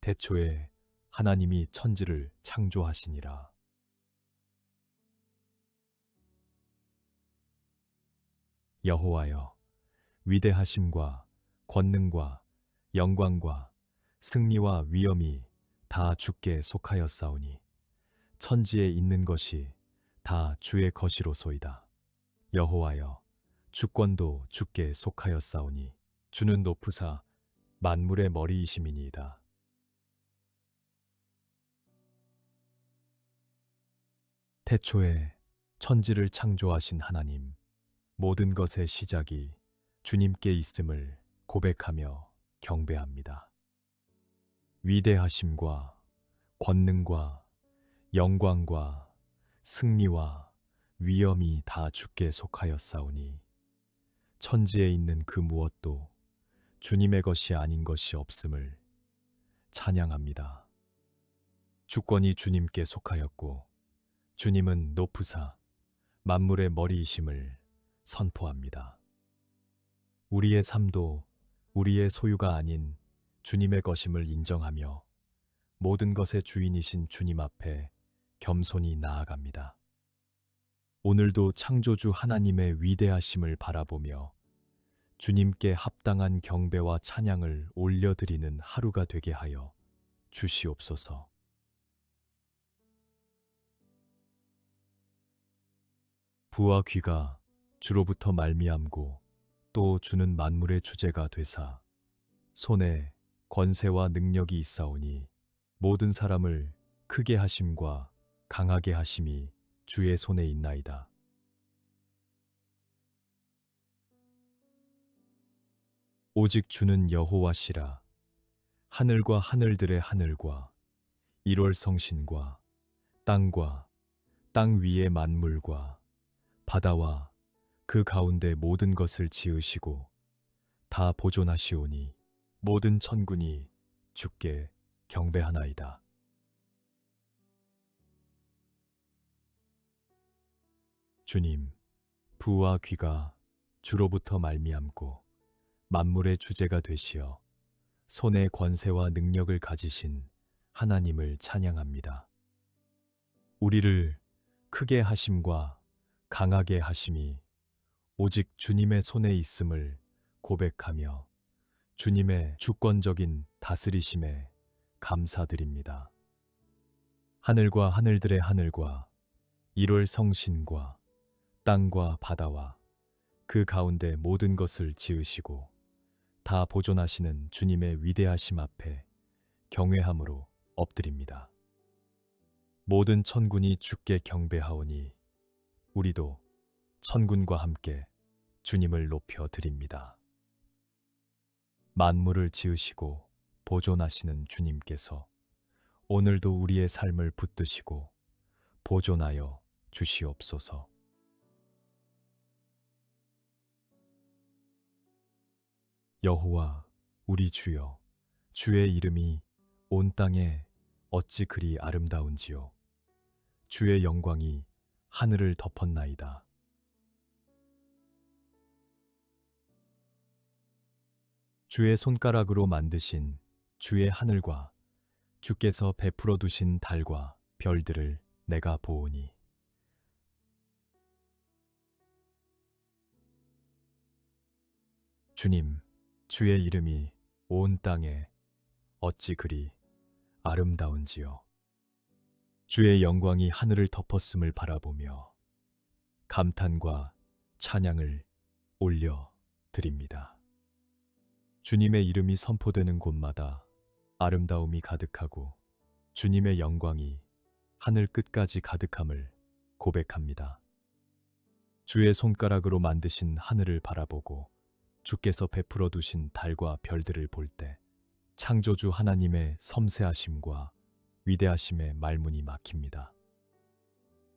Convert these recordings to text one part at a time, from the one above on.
태초에 하나님이 천지를 창조하시니라. 여호와여, 위대하심과 권능과 영광과 승리와 위엄이 다 주께 속하였사오니 천지에 있는 것이 다 주의 것이로소이다. 여호와여, 주권도 주께 속하였사오니 주는 높으사 만물의 머리이심이니이다. 태초에 천지를 창조하신 하나님, 모든 것의 시작이 주님께 있음을 고백하며 경배합니다. 위대하심과 권능과 영광과 승리와 위엄이 다 주께 속하였사오니 천지에 있는 그 무엇도 주님의 것이 아닌 것이 없음을 찬양합니다. 주권이 주님께 속하였고 주님은 높으사 만물의 머리이심을 선포합니다. 우리의 삶도 우리의 소유가 아닌 주님의 것임을 인정하며 모든 것의 주인이신 주님 앞에 겸손히 나아갑니다. 오늘도 창조주 하나님의 위대하심을 바라보며 주님께 합당한 경배와 찬양을 올려드리는 하루가 되게 하여 주시옵소서. 부와 귀가 주로부터 말미암고 또 주는 만물의 주제가 되사 손에 권세와 능력이 있사오니 모든 사람을 크게 하심과 강하게 하심이 주의 손에 있나이다. 오직 주는 여호와시라. 하늘과 하늘들의 하늘과 일월 성신과 땅과 땅 위의 만물과 바다와 그 가운데 모든 것을 지으시고 다 보존하시오니 모든 천군이 주께 경배하나이다. 주님, 부와 귀가 주로부터 말미암고 만물의 주제가 되시어 손에 권세와 능력을 가지신 하나님을 찬양합니다. 우리를 크게 하심과 강하게 하심이 오직 주님의 손에 있음을 고백하며 주님의 주권적인 다스리심에 감사드립니다. 하늘과 하늘들의 하늘과 일월 성신과 땅과 바다와 그 가운데 모든 것을 지으시고 다 보존하시는 주님의 위대하심 앞에 경외함으로 엎드립니다. 모든 천군이 주께 경배하오니 우리도 천군과 함께 주님을 높여 드립니다. 만물을 지으시고 보존하시는 주님께서 오늘도 우리의 삶을 붙드시고 보존하여 주시옵소서. 여호와 우리 주여, 주의 이름이 온 땅에 어찌 그리 아름다운지요. 주의 영광이 하늘을 덮었나이다. 주의 손가락으로 만드신 주의 하늘과 주께서 베풀어 두신 달과 별들을 내가 보오니 주님, 주의 이름이 온 땅에 어찌 그리 아름다운지요. 주의 영광이 하늘을 덮었음을 바라보며 감탄과 찬양을 올려 드립니다. 주님의 이름이 선포되는 곳마다 아름다움이 가득하고 주님의 영광이 하늘 끝까지 가득함을 고백합니다. 주의 손가락으로 만드신 하늘을 바라보고 주께서 베풀어 두신 달과 별들을 볼 때 창조주 하나님의 섬세하심과 위대하심의 말문이 막힙니다.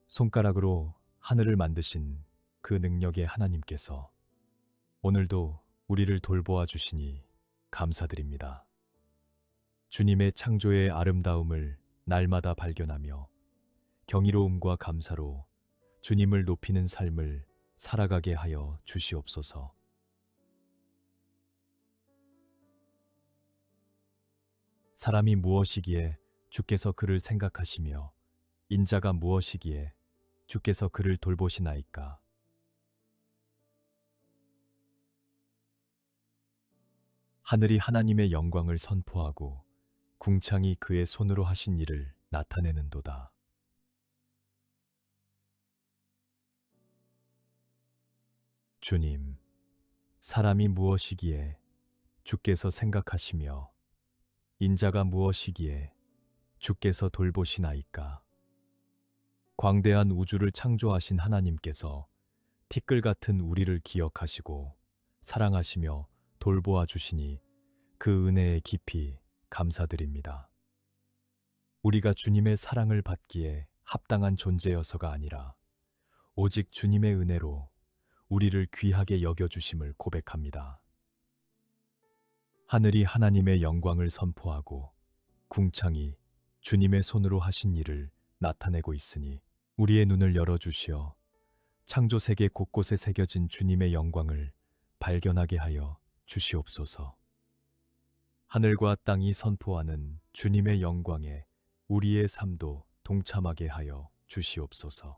손가락으로 하늘을 만드신 그 능력의 하나님께서 오늘도 우리를 돌보아 주시니 감사드립니다. 주님의 창조의 아름다움을 날마다 발견하며 경이로움과 감사로 주님을 높이는 삶을 살아가게 하여 주시옵소서. 사람이 무엇이기에 주께서 그를 생각하시며 인자가 무엇이기에 주께서 그를 돌보시나이까. 하늘이 하나님의 영광을 선포하고 궁창이 그의 손으로 하신 일을 나타내는도다. 주님, 사람이 무엇이기에 주께서 생각하시며 인자가 무엇이기에 주께서 돌보시나이까. 광대한 우주를 창조하신 하나님께서 티끌 같은 우리를 기억하시고 사랑하시며 돌보아 주시니 그 은혜에 깊이 감사드립니다. 우리가 주님의 사랑을 받기에 합당한 존재여서가 아니라 오직 주님의 은혜로 우리를 귀하게 여겨주심을 고백합니다. 하늘이 하나님의 영광을 선포하고 궁창이 주님의 손으로 하신 일을 나타내고 있으니 우리의 눈을 열어주시어 창조 세계 곳곳에 새겨진 주님의 영광을 발견하게 하여 주시옵소서. 하늘과 땅이 선포하는 주님의 영광에 우리의 삶도 동참하게 하여 주시옵소서.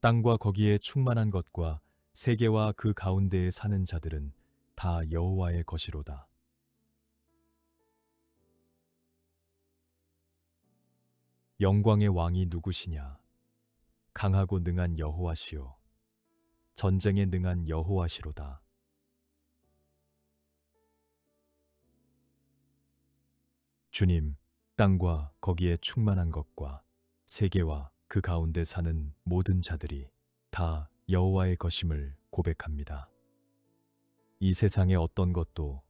땅과 거기에 충만한 것과 세계와 그 가운데에 사는 자들은 다 여호와의 것이로다. 영광의 왕이 누구시냐? 강하고 능한 여호와시요 전쟁에 능한 여호와시로다. 주님, 땅과 거기에 충만한 것과 세계와 그 가운데 사는 모든 자들이 다 여호와의 것임을 고백합니다. 이 세상의 어떤 것도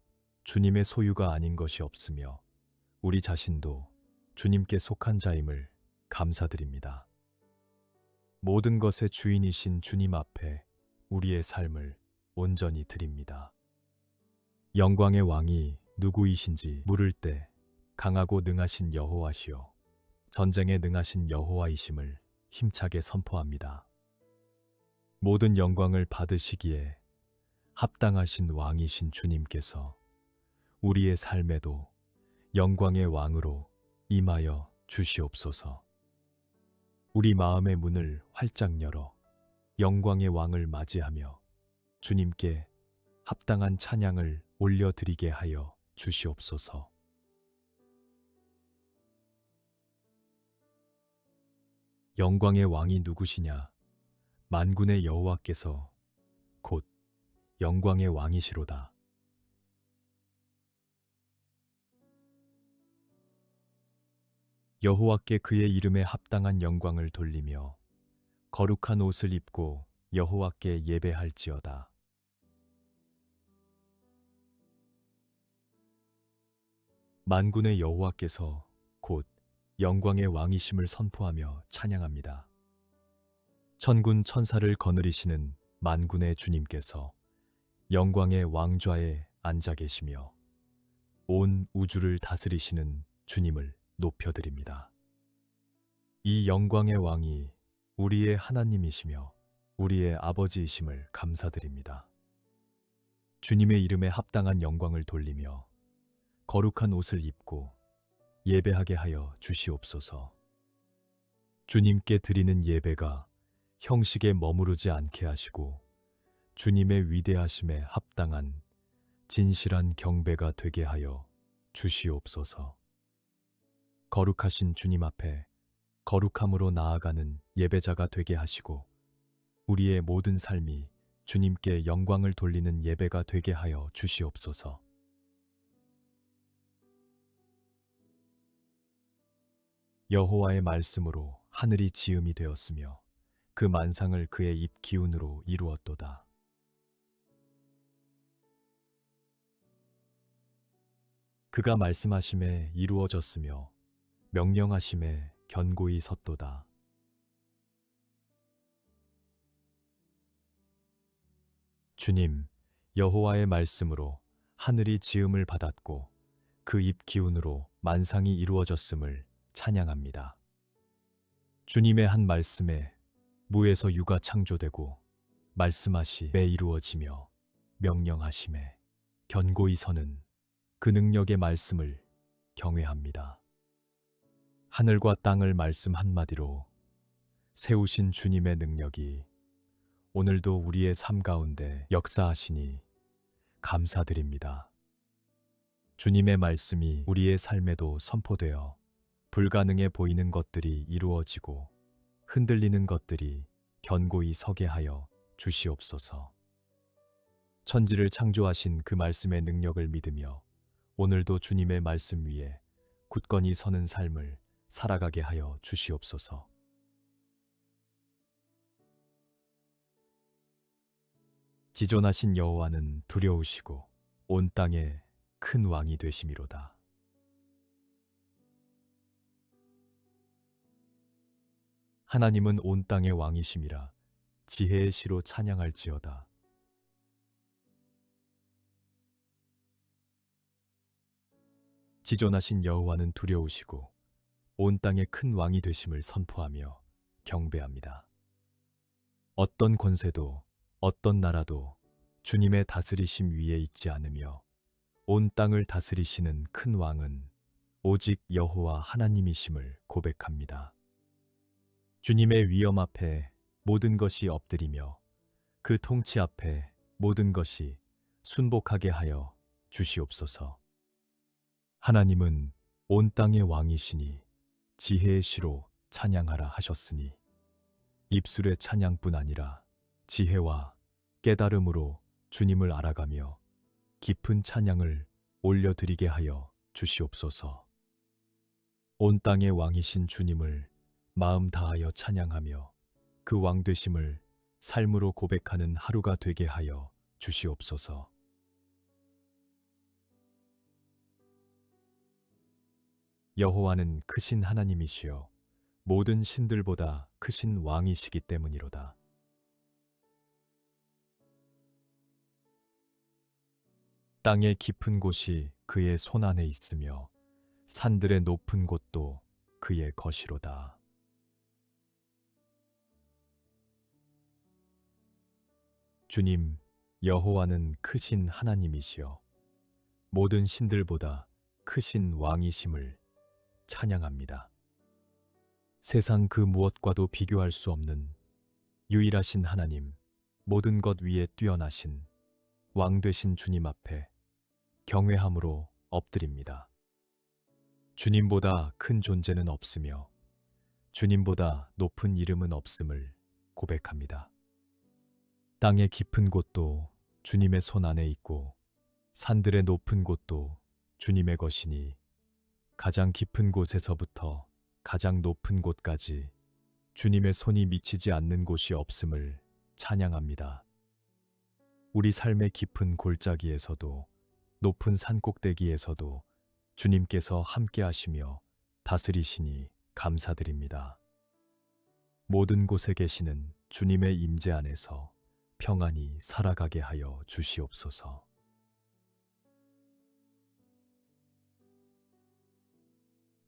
주님의 소유가 아닌 것이 없으며 우리 자신도 주님께 속한 자임을 감사드립니다. 모든 것의 주인이신 주님 앞에 우리의 삶을 온전히 드립니다. 영광의 왕이 누구이신지 물을 때 강하고 능하신 여호와시요 전쟁에 능하신 여호와이심을 힘차게 선포합니다. 모든 영광을 받으시기에 합당하신 왕이신 주님께서 우리의 삶에도 영광의 왕으로 임하여 주시옵소서. 우리 마음의 문을 활짝 열어 영광의 왕을 맞이하며 주님께 합당한 찬양을 올려드리게 하여 주시옵소서. 영광의 왕이 누구시냐? 만군의 여호와께서 곧 영광의 왕이시로다. 여호와께 그의 이름에 합당한 영광을 돌리며 거룩한 옷을 입고 여호와께 예배할지어다. 만군의 여호와께서 곧 영광의 왕이심을 선포하며 찬양합니다. 천군 천사를 거느리시는 만군의 주님께서 영광의 왕좌에 앉아 계시며 온 우주를 다스리시는 주님을 높여드립니다. 이 영광의 왕이 우리의 하나님이시며 우리의 아버지이심을 감사드립니다. 주님의 이름에 합당한 영광을 돌리며 거룩한 옷을 입고 예배하게 하여 주시옵소서. 주님께 드리는 예배가 형식에 머무르지 않게 하시고 주님의 위대하심에 합당한 진실한 경배가 되게 하여 주시옵소서. 거룩하신 주님 앞에 거룩함으로 나아가는 예배자가 되게 하시고 우리의 모든 삶이 주님께 영광을 돌리는 예배가 되게 하여 주시옵소서. 여호와의 말씀으로 하늘이 지음이 되었으며 그 만상을 그의 입 기운으로 이루었도다. 그가 말씀하심에 이루어졌으며 명령하심에 견고히 섰도다. 주님, 여호와의 말씀으로 하늘이 지음을 받았고 그 입 기운으로 만상이 이루어졌음을 찬양합니다. 주님의 한 말씀에 무에서 유가 창조되고 말씀하심에 이루어지며 명령하심에 견고히 서는 그 능력의 말씀을 경외합니다. 하늘과 땅을 말씀 한마디로 세우신 주님의 능력이 오늘도 우리의 삶 가운데 역사하시니 감사드립니다. 주님의 말씀이 우리의 삶에도 선포되어 불가능해 보이는 것들이 이루어지고 흔들리는 것들이 견고히 서게 하여 주시옵소서. 천지를 창조하신 그 말씀의 능력을 믿으며 오늘도 주님의 말씀 위에 굳건히 서는 삶을 살아가게 하여 주시옵소서. 지존하신 여호와는 두려우시고 온 땅에 큰 왕이 되심이로다. 하나님은 온 땅의 왕이심이라 지혜의 시로 찬양할지어다. 지존하신 여호와는 두려우시고 온 땅의 큰 왕이 되심을 선포하며 경배합니다. 어떤 권세도 어떤 나라도 주님의 다스리심 위에 있지 않으며 온 땅을 다스리시는 큰 왕은 오직 여호와 하나님이심을 고백합니다. 주님의 위엄 앞에 모든 것이 엎드리며 그 통치 앞에 모든 것이 순복하게 하여 주시옵소서. 하나님은 온 땅의 왕이시니 지혜의 시로 찬양하라 하셨으니 입술의 찬양뿐 아니라 지혜와 깨달음으로 주님을 알아가며 깊은 찬양을 올려드리게 하여 주시옵소서. 온 땅의 왕이신 주님을 마음 다하여 찬양하며 그 왕 되심을 삶으로 고백하는 하루가 되게 하여 주시옵소서. 여호와는 크신 하나님이시여 모든 신들보다 크신 왕이시기 때문이로다. 땅의 깊은 곳이 그의 손 안에 있으며 산들의 높은 곳도 그의 것이로다. 주님, 여호와는 크신 하나님이시여 모든 신들보다 크신 왕이심을 찬양합니다. 세상 그 무엇과도 비교할 수 없는 유일하신 하나님, 모든 것 위에 뛰어나신 왕 되신 주님 앞에 경외함으로 엎드립니다. 주님보다 큰 존재는 없으며 주님보다 높은 이름은 없음을 고백합니다. 땅의 깊은 곳도 주님의 손 안에 있고 산들의 높은 곳도 주님의 것이니 가장 깊은 곳에서부터 가장 높은 곳까지 주님의 손이 미치지 않는 곳이 없음을 찬양합니다. 우리 삶의 깊은 골짜기에서도 높은 산 꼭대기에서도 주님께서 함께 하시며 다스리시니 감사드립니다. 모든 곳에 계시는 주님의 임재 안에서 평안히 살아가게 하여 주시옵소서.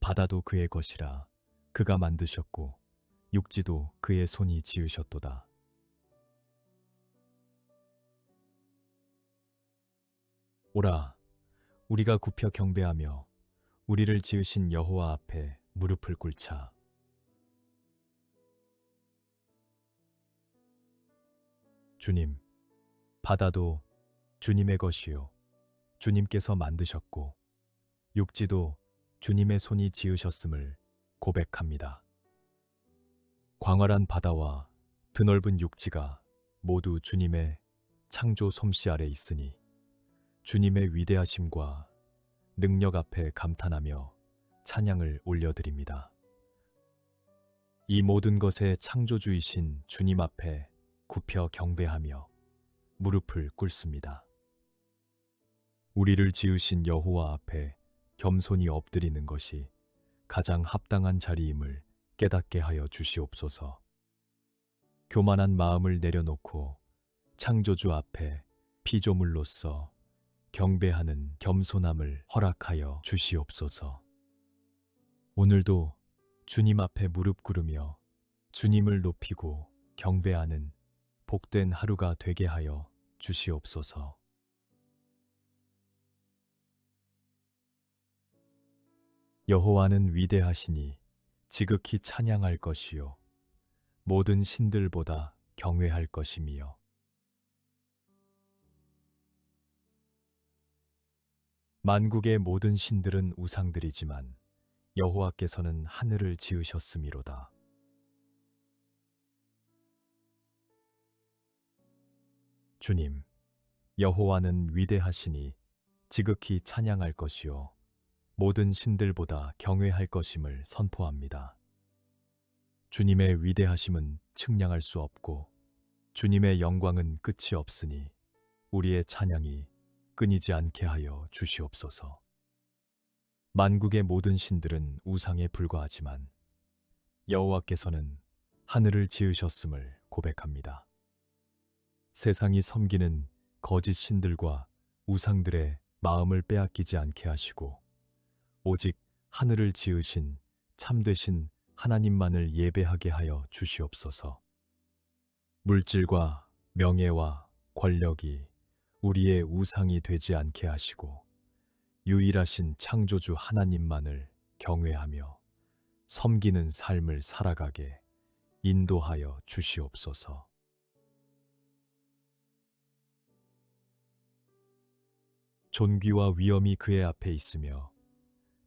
바다도 그의 것이라 그가 만드셨고 육지도 그의 손이 지으셨도다. 오라, 우리가 굽혀 경배하며 우리를 지으신 여호와 앞에 무릎을 꿇자. 주님, 바다도 주님의 것이요 주님께서 만드셨고 육지도 주님의 손이 지으셨음을 고백합니다. 광활한 바다와 드넓은 육지가 모두 주님의 창조 솜씨 아래 있으니 주님의 위대하심과 능력 앞에 감탄하며 찬양을 올려드립니다. 이 모든 것의 창조주이신 주님 앞에 굽혀 경배하며 무릎을 꿇습니다. 우리를 지으신 여호와 앞에 겸손히 엎드리는 것이 가장 합당한 자리임을 깨닫게 하여 주시옵소서. 교만한 마음을 내려놓고 창조주 앞에 피조물로서 경배하는 겸손함을 허락하여 주시옵소서. 오늘도 주님 앞에 무릎 꿇으며 주님을 높이고 경배하는 복된 하루가 되게 하여 주시옵소서. 여호와는 위대하시니 지극히 찬양할 것이요 모든 신들보다 경외할 것이미요. 만국의 모든 신들은 우상들이지만 여호와께서는 하늘을 지으셨음이로다. 주님, 여호와는 위대하시니 지극히 찬양할 것이요 모든 신들보다 경외할 것임을 선포합니다. 주님의 위대하심은 측량할 수 없고 주님의 영광은 끝이 없으니 우리의 찬양이 끊이지 않게 하여 주시옵소서. 만국의 모든 신들은 우상에 불과하지만 여호와께서는 하늘을 지으셨음을 고백합니다. 세상이 섬기는 거짓 신들과 우상들의 마음을 빼앗기지 않게 하시고 오직 하늘을 지으신 참되신 하나님만을 예배하게 하여 주시옵소서. 물질과 명예와 권력이 우리의 우상이 되지 않게 하시고 유일하신 창조주 하나님만을 경외하며 섬기는 삶을 살아가게 인도하여 주시옵소서. 존귀와 위엄이 그의 앞에 있으며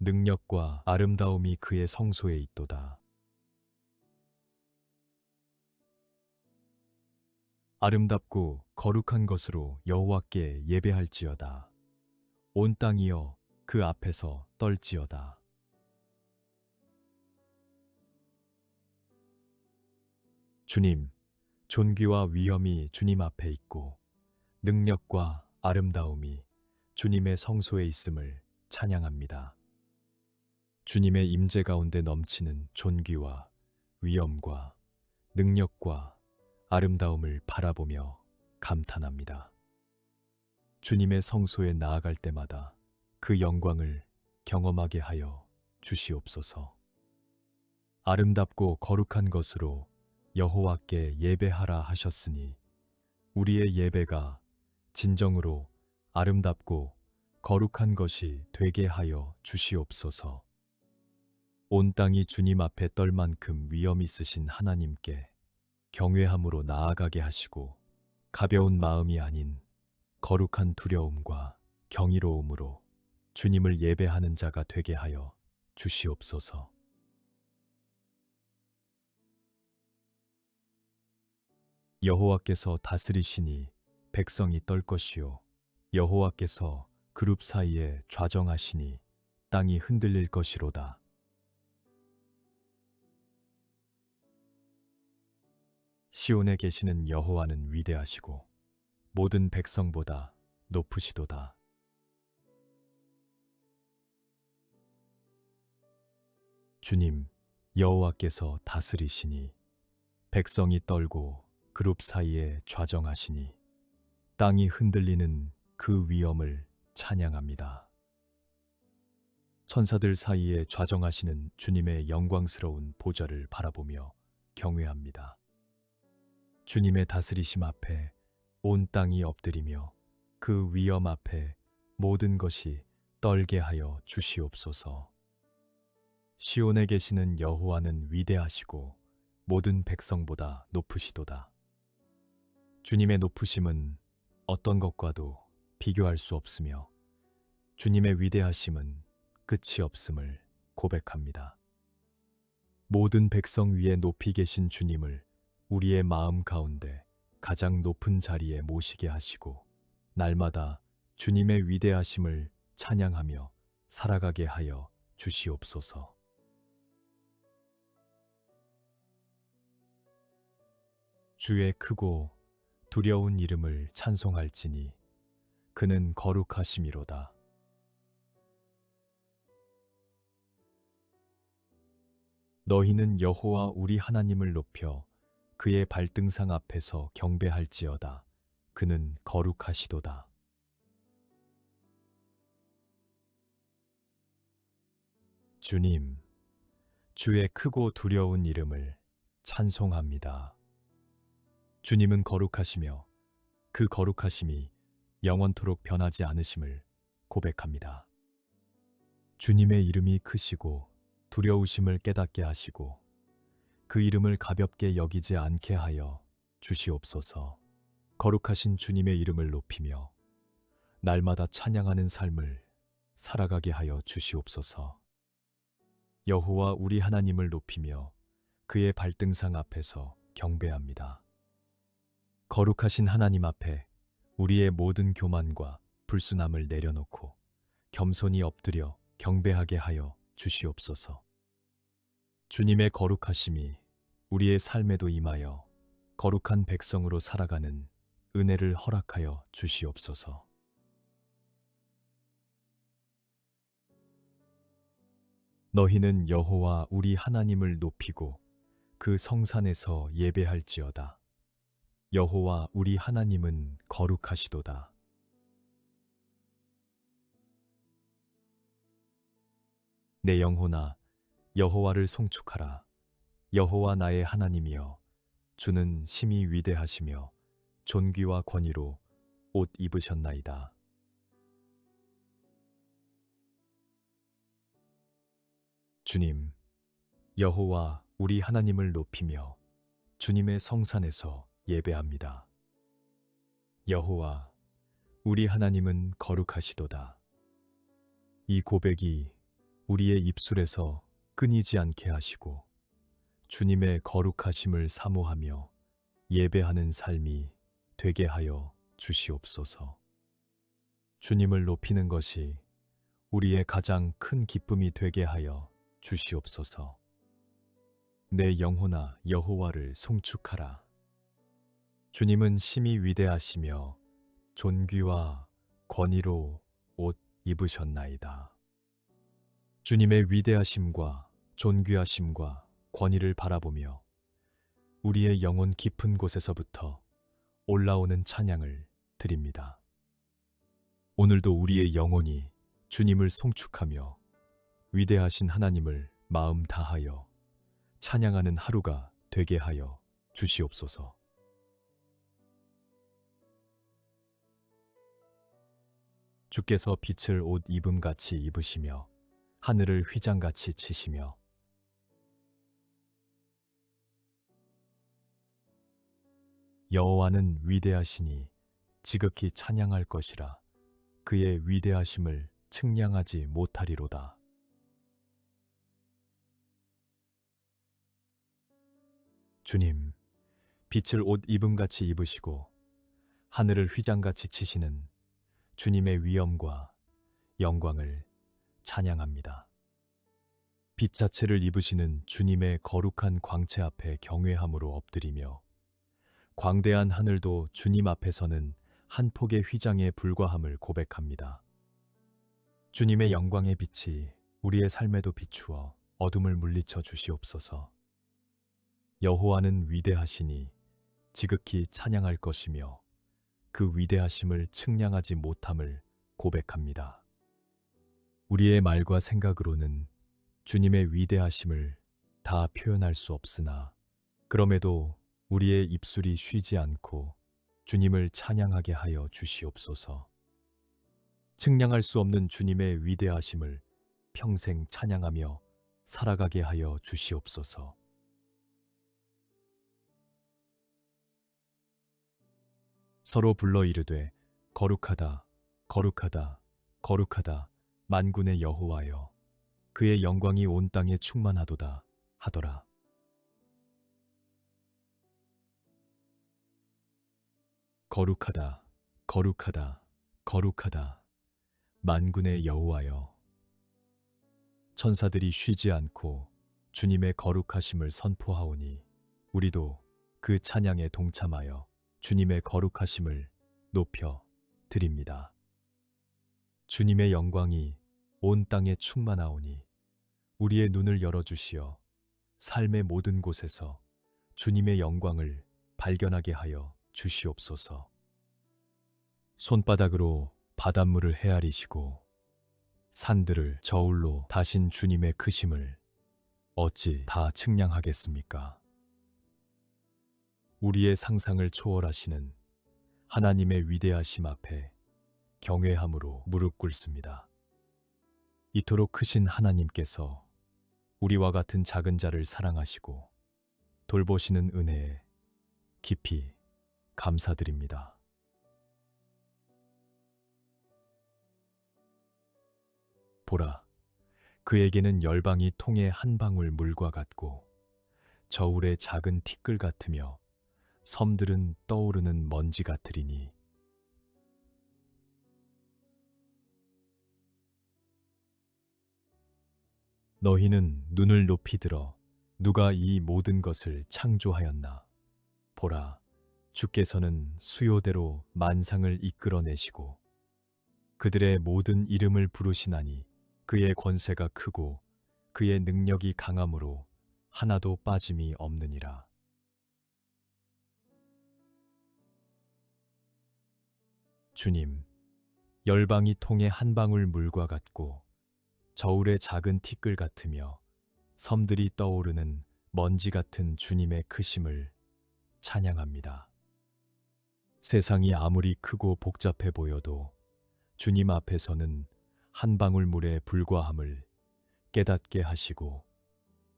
능력과 아름다움이 그의 성소에 있도다. 아름답고 거룩한 것으로 여호와께 예배할지어다. 온 땅이여 그 앞에서 떨지어다. 주님, 존귀와 위엄이 주님 앞에 있고 능력과 아름다움이 주님의 성소에 있음을 찬양합니다. 주님의 임재 가운데 넘치는 존귀와 위엄과 능력과 아름다움을 바라보며 감탄합니다. 주님의 성소에 나아갈 때마다 그 영광을 경험하게 하여 주시옵소서. 아름답고 거룩한 것으로 여호와께 예배하라 하셨으니 우리의 예배가 진정으로 아름답고 거룩한 것이 되게 하여 주시옵소서. 온 땅이 주님 앞에 떨 만큼 위엄 있으신 하나님께 경외함으로 나아가게 하시고 가벼운 마음이 아닌 거룩한 두려움과 경이로움으로 주님을 예배하는 자가 되게 하여 주시옵소서. 여호와께서 다스리시니 백성이 떨 것이요 여호와께서 그룹 사이에 좌정하시니 땅이 흔들릴 것이로다. 시온에 계시는 여호와는 위대하시고 모든 백성보다 높으시도다. 주님, 여호와께서 다스리시니 백성이 떨고 그룹 사이에 좌정하시니 땅이 흔들리는 그 위엄을 찬양합니다. 천사들 사이에 좌정하시는 주님의 영광스러운 보좌를 바라보며 경외합니다. 주님의 다스리심 앞에 온 땅이 엎드리며 그 위엄 앞에 모든 것이 떨게 하여 주시옵소서. 시온에 계시는 여호와는 위대하시고 모든 백성보다 높으시도다. 주님의 높으심은 어떤 것과도 비교할 수 없으며 주님의 위대하심은 끝이 없음을 고백합니다. 모든 백성 위에 높이 계신 주님을 우리의 마음 가운데 가장 높은 자리에 모시게 하시고 날마다 주님의 위대하심을 찬양하며 살아가게 하여 주시옵소서. 주의 크고 두려운 이름을 찬송할지니 그는 거룩하심이로다. 너희는 여호와 우리 하나님을 높여 그의 발등상 앞에서 경배할지어다. 그는 거룩하시도다. 주님, 주의 크고 두려운 이름을 찬송합니다. 주님은 거룩하시며 그 거룩하심이 영원토록 변하지 않으심을 고백합니다. 주님의 이름이 크시고 두려우심을 깨닫게 하시고 그 이름을 가볍게 여기지 않게 하여 주시옵소서. 거룩하신 주님의 이름을 높이며 날마다 찬양하는 삶을 살아가게 하여 주시옵소서. 여호와 우리 하나님을 높이며 그의 발등상 앞에서 경배합니다. 거룩하신 하나님 앞에 우리의 모든 교만과 불순함을 내려놓고 겸손히 엎드려 경배하게 하여 주시옵소서. 주님의 거룩하심이 우리의 삶에도 임하여 거룩한 백성으로 살아가는 은혜를 허락하여 주시옵소서. 너희는 여호와 우리 하나님을 높이고 그 성산에서 예배할지어다. 여호와 우리 하나님은 거룩하시도다. 내 영혼아 여호와를 송축하라. 여호와 나의 하나님이여 주는 심히 위대하시며 존귀와 권위로 옷 입으셨나이다. 주님, 여호와 우리 하나님을 높이며 주님의 성산에서 예배합니다. 여호와 우리 하나님은 거룩하시도다. 이 고백이 우리의 입술에서 끊이지 않게 하시고 주님의 거룩하심을 사모하며 예배하는 삶이 되게 하여 주시옵소서. 주님을 높이는 것이 우리의 가장 큰 기쁨이 되게 하여 주시옵소서. 내 영혼아 여호와를 송축하라. 주님은 심히 위대하시며 존귀와 권위로 옷 입으셨나이다. 주님의 위대하심과 존귀하심과 권위를 바라보며 우리의 영혼 깊은 곳에서부터 올라오는 찬양을 드립니다. 오늘도 우리의 영혼이 주님을 송축하며 위대하신 하나님을 마음 다하여 찬양하는 하루가 되게 하여 주시옵소서. 주께서 빛을 옷 입음같이 입으시며 하늘을 휘장같이 치시며 여호와는 위대하시니 지극히 찬양할 것이라. 그의 위대하심을 측량하지 못하리로다. 주님, 빛을 옷 입음같이 입으시고 하늘을 휘장같이 치시는 주님의 위엄과 영광을 찬양합니다. 빛 자체를 입으시는 주님의 거룩한 광채 앞에 경외함으로 엎드리며 광대한 하늘도 주님 앞에서는 한 폭의 휘장에 불과함을 고백합니다. 주님의 영광의 빛이 우리의 삶에도 비추어 어둠을 물리쳐 주시옵소서. 여호와는 위대하시니 지극히 찬양할 것이며 그 위대하심을 측량하지 못함을 고백합니다. 우리의 말과 생각으로는 주님의 위대하심을 다 표현할 수 없으나 그럼에도 우리의 입술이 쉬지 않고 주님을 찬양하게 하여 주시옵소서. 측량할 수 없는 주님의 위대하심을 평생 찬양하며 살아가게 하여 주시옵소서. 서로 불러 이르되 거룩하다, 거룩하다, 거룩하다 만군의 여호와여 그의 영광이 온 땅에 충만하도다 하더라. 거룩하다, 거룩하다, 거룩하다 만군의 여호와여 천사들이 쉬지 않고 주님의 거룩하심을 선포하오니 우리도 그 찬양에 동참하여 주님의 거룩하심을 높여 드립니다. 주님의 영광이 온 땅에 충만하오니 우리의 눈을 열어주시어 삶의 모든 곳에서 주님의 영광을 발견하게 하여 주시옵소서. 손바닥으로 바닷물을 헤아리시고 산들을 저울로 다신 주님의 크심을 어찌 다 측량하겠습니까? 우리의 상상을 초월하시는 하나님의 위대하심 앞에 경외함으로 무릎 꿇습니다. 이토록 크신 하나님께서 우리와 같은 작은 자를 사랑하시고 돌보시는 은혜에 깊이 감사드립니다. 보라, 그에게는 열방이 통의 한 방울 물과 같고 저울의 작은 티끌 같으며 섬들은 떠오르는 먼지 같으리니 너희는 눈을 높이 들어 누가 이 모든 것을 창조하였나? 보라, 주께서는 수요대로 만상을 이끌어내시고 그들의 모든 이름을 부르시나니 그의 권세가 크고 그의 능력이 강함으로 하나도 빠짐이 없느니라. 주님, 열방이 통의 한 방울 물과 같고 저울의 작은 티끌 같으며 섬들이 떠오르는 먼지 같은 주님의 크심을 찬양합니다. 세상이 아무리 크고 복잡해 보여도 주님 앞에서는 한 방울 물에 불과함을 깨닫게 하시고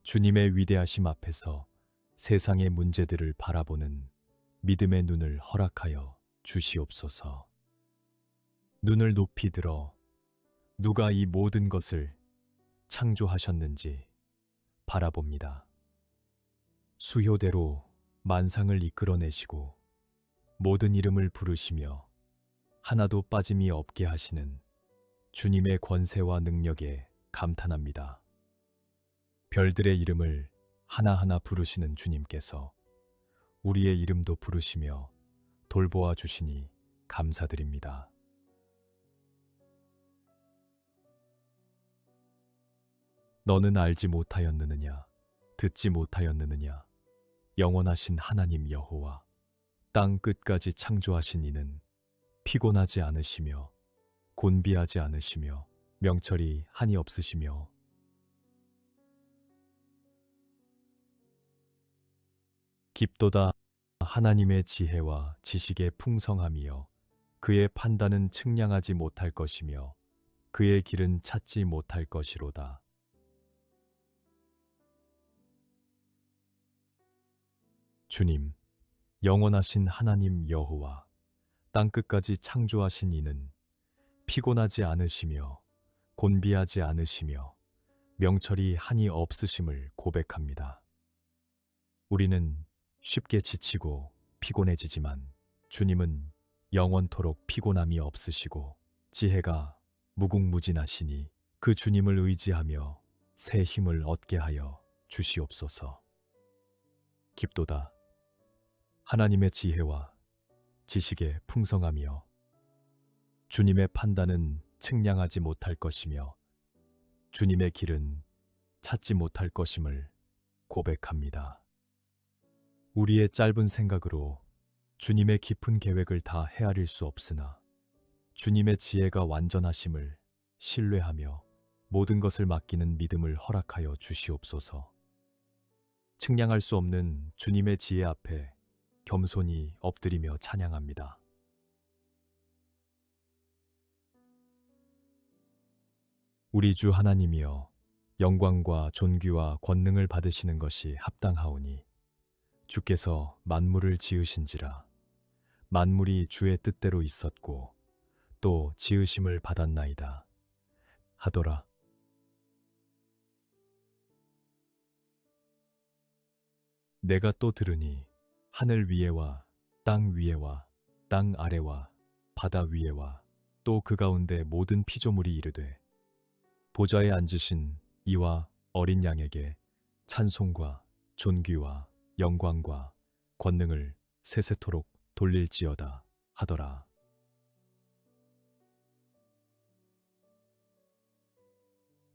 주님의 위대하심 앞에서 세상의 문제들을 바라보는 믿음의 눈을 허락하여 주시옵소서. 눈을 높이 들어 누가 이 모든 것을 창조하셨는지 바라봅니다. 수효대로 만상을 이끌어내시고 모든 이름을 부르시며 하나도 빠짐이 없게 하시는 주님의 권세와 능력에 감탄합니다. 별들의 이름을 하나하나 부르시는 주님께서 우리의 이름도 부르시며 돌보아 주시니 감사드립니다. 너는 알지 못하였느냐? 듣지 못하였느냐? 영원하신 하나님 여호와, 땅 끝까지 창조하신 이는 피곤하지 않으시며 곤비하지 않으시며 명철이 한이 없으시며 깊도다. 하나님의 지혜와 지식의 풍성함이여 그의 판단은 측량하지 못할 것이며 그의 길은 찾지 못할 것이로다. 주님, 영원하신 하나님 여호와, 땅끝까지 창조하신 이는 피곤하지 않으시며 곤비하지 않으시며 명철이 한이 없으심을 고백합니다. 우리는 쉽게 지치고 피곤해지지만 주님은 영원토록 피곤함이 없으시고 지혜가 무궁무진하시니 그 주님을 의지하며 새 힘을 얻게 하여 주시옵소서. 깊도다. 하나님의 지혜와 지식의 풍성함이여 주님의 판단은 측량하지 못할 것이며 주님의 길은 찾지 못할 것임을 고백합니다. 우리의 짧은 생각으로 주님의 깊은 계획을 다 헤아릴 수 없으나 주님의 지혜가 완전하심을 신뢰하며 모든 것을 맡기는 믿음을 허락하여 주시옵소서. 측량할 수 없는 주님의 지혜 앞에 겸손히 엎드리며 찬양합니다. 우리 주 하나님이여, 영광과 존귀와 권능을 받으시는 것이 합당하오니 주께서 만물을 지으신지라. 만물이 주의 뜻대로 있었고 또 지으심을 받았나이다 하더라. 내가 또 들으니 하늘 위에와 땅 위에와 땅 아래와 바다 위에와 또 그 가운데 모든 피조물이 이르되 보좌에 앉으신 이와 어린 양에게 찬송과 존귀와 영광과 권능을 세세토록 돌릴지어다 하더라.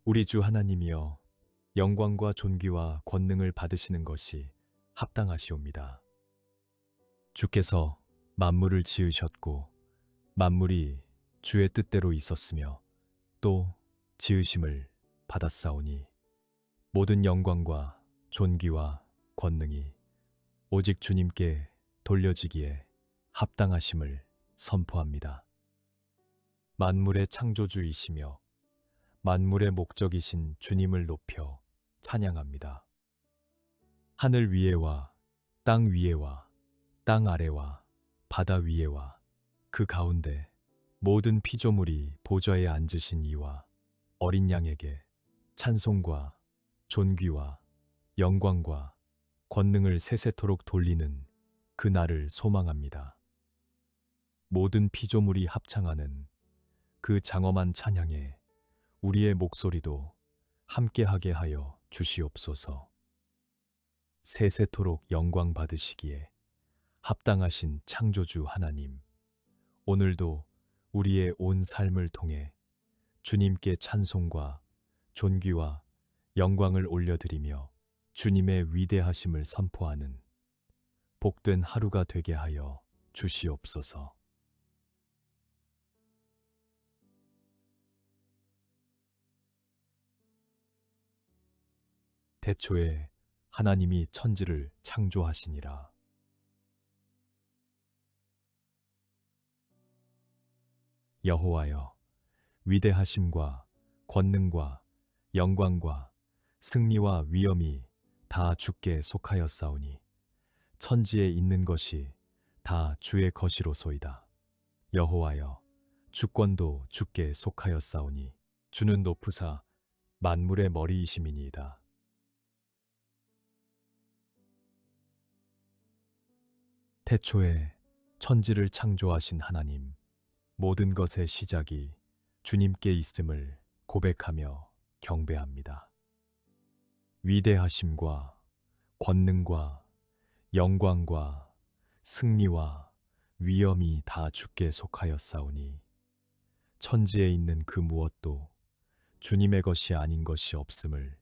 우리 주 하나님이여, 영광과 존귀와 권능을 받으시는 것이 합당하시옵니다. 주께서 만물을 지으셨고 만물이 주의 뜻대로 있었으며 또 지으심을 받았사오니 모든 영광과 존귀와 권능이 오직 주님께 돌려지기에 합당하심을 선포합니다. 만물의 창조주이시며 만물의 목적이신 주님을 높여 찬양합니다. 하늘 위에와 땅 위에와 땅 아래와 바다 위에와 그 가운데 모든 피조물이 보좌에 앉으신 이와 어린 양에게 찬송과 존귀와 영광과 권능을 세세토록 돌리는 그 날을 소망합니다. 모든 피조물이 합창하는 그 장엄한 찬양에 우리의 목소리도 함께하게 하여 주시옵소서. 세세토록 영광 받으시기에 합당하신 창조주 하나님, 오늘도 우리의 온 삶을 통해 주님께 찬송과 존귀와 영광을 올려드리며 주님의 위대하심을 선포하는 복된 하루가 되게 하여 주시옵소서. 태초에 하나님이 천지를 창조하시니라. 여호와여, 위대하심과 권능과 영광과 승리와 위엄이 다 주께 속하였사오니 천지에 있는 것이 다 주의 것이로소이다. 여호와여, 주권도 주께 속하였사오니 주는 높으사 만물의 머리이심이니이다. 태초에 천지를 창조하신 하나님, 모든 것의 시작이 주님께 있음을 고백하며 경배합니다. 위대하심과 권능과 영광과 승리와 위엄이 다 주께 속하였사오니 천지에 있는 그 무엇도 주님의 것이 아닌 것이 없음을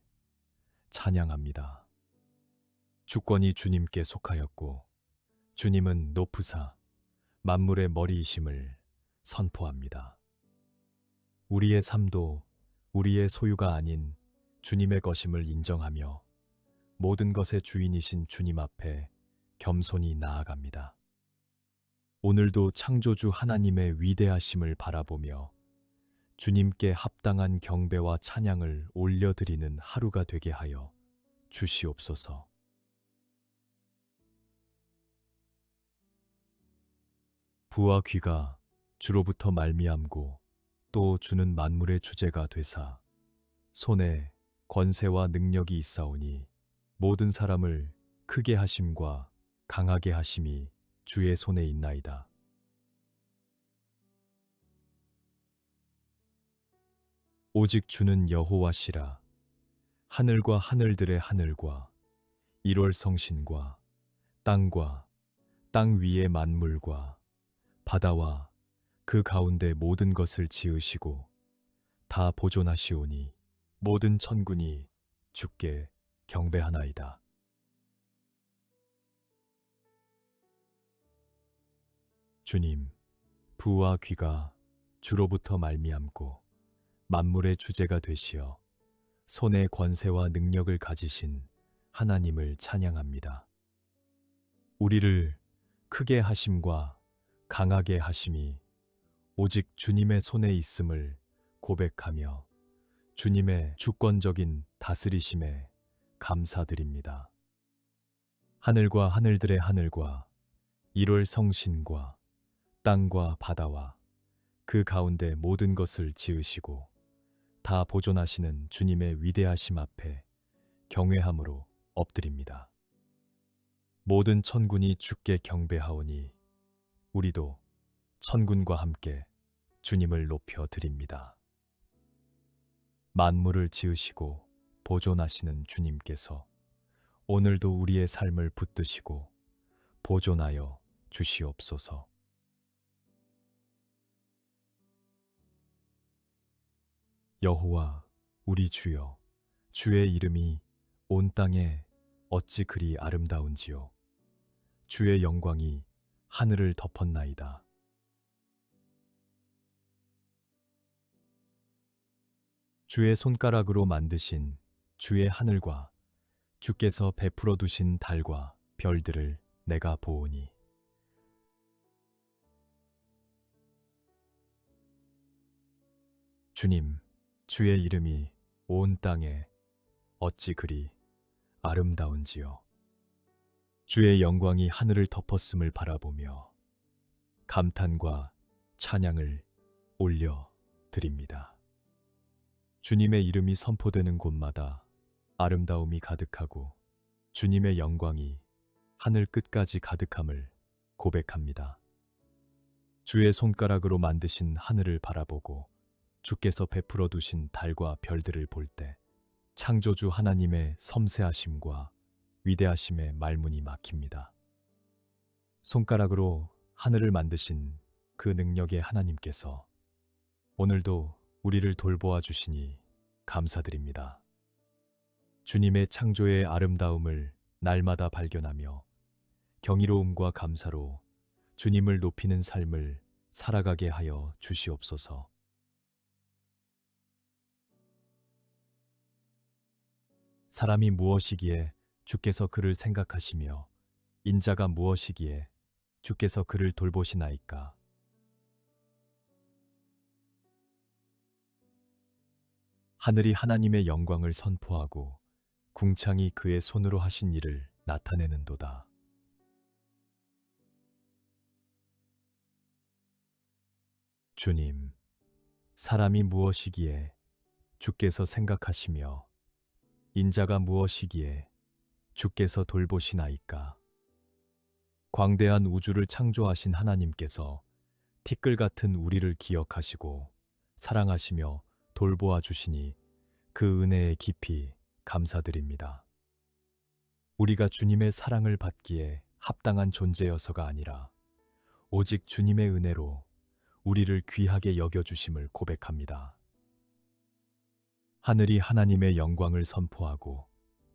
찬양합니다. 주권이 주님께 속하였고 주님은 높으사 만물의 머리이심을 선포합니다. 우리의 삶도 우리의 소유가 아닌 주님의 것임을 인정하며 모든 것의 주인이신 주님 앞에 겸손히 나아갑니다. 오늘도 창조주 하나님의 위대하심을 바라보며 주님께 합당한 경배와 찬양을 올려드리는 하루가 되게 하여 주시옵소서. 부와 귀가 주로부터 말미암고 또 주는 만물의 주제가 되사 손에 권세와 능력이 있사오니 모든 사람을 크게 하심과 강하게 하심이 주의 손에 있나이다. 오직 주는 여호와시라. 하늘과 하늘들의 하늘과 일월 성신과 땅과 땅 위의 만물과 바다와 그 가운데 모든 것을 지으시고 다 보존하시오니 모든 천군이 주께 경배하나이다. 주님, 부와 귀가 주로부터 말미암고 만물의 주제가 되시어 손에 권세와 능력을 가지신 하나님을 찬양합니다. 우리를 크게 하심과 강하게 하심이 오직 주님의 손에 있음을 고백하며 주님의 주권적인 다스리심에 감사드립니다. 하늘과 하늘들의 하늘과 일월 성신과 땅과 바다와 그 가운데 모든 것을 지으시고 다 보존하시는 주님의 위대하심 앞에 경외함으로 엎드립니다. 모든 천군이 주께 경배하오니 우리도 천군과 함께 주님을 높여 드립니다. 만물을 지으시고 보존하시는 주님께서 오늘도 우리의 삶을 붙드시고 보존하여 주시옵소서. 여호와 우리 주여, 주의 이름이 온 땅에 어찌 그리 아름다운지요. 주의 영광이 하늘을 덮었나이다. 주의 손가락으로 만드신 주의 하늘과 주께서 베풀어 두신 달과 별들을 내가 보오니 주님, 주의 이름이 온 땅에 어찌 그리 아름다운지요. 주의 영광이 하늘을 덮었음을 바라보며 감탄과 찬양을 올려 드립니다. 주님의 이름이 선포되는 곳마다 아름다움이 가득하고 주님의 영광이 하늘 끝까지 가득함을 고백합니다. 주의 손가락으로 만드신 하늘을 바라보고 주께서 베풀어 두신 달과 별들을 볼 때 창조주 하나님의 섬세하심과 위대하심에 말문이 막힙니다. 손가락으로 하늘을 만드신 그 능력의 하나님께서 오늘도 우리를 돌보아 주시니 감사드립니다. 주님의 창조의 아름다움을 날마다 발견하며 경이로움과 감사로 주님을 높이는 삶을 살아가게 하여 주시옵소서. 사람이 무엇이기에 주께서 그를 생각하시며 인자가 무엇이기에 주께서 그를 돌보시나이까. 하늘이 하나님의 영광을 선포하고 궁창이 그의 손으로 하신 일을 나타내는도다. 주님, 사람이 무엇이기에 주께서 생각하시며 인자가 무엇이기에 주께서 돌보시나이까. 광대한 우주를 창조하신 하나님께서 티끌 같은 우리를 기억하시고 사랑하시며 돌보아 주시니 그 은혜에 깊이 감사드립니다. 우리가 주님의 사랑을 받기에 합당한 존재여서가 아니라 오직 주님의 은혜로 우리를 귀하게 여겨주심을 고백합니다. 하늘이 하나님의 영광을 선포하고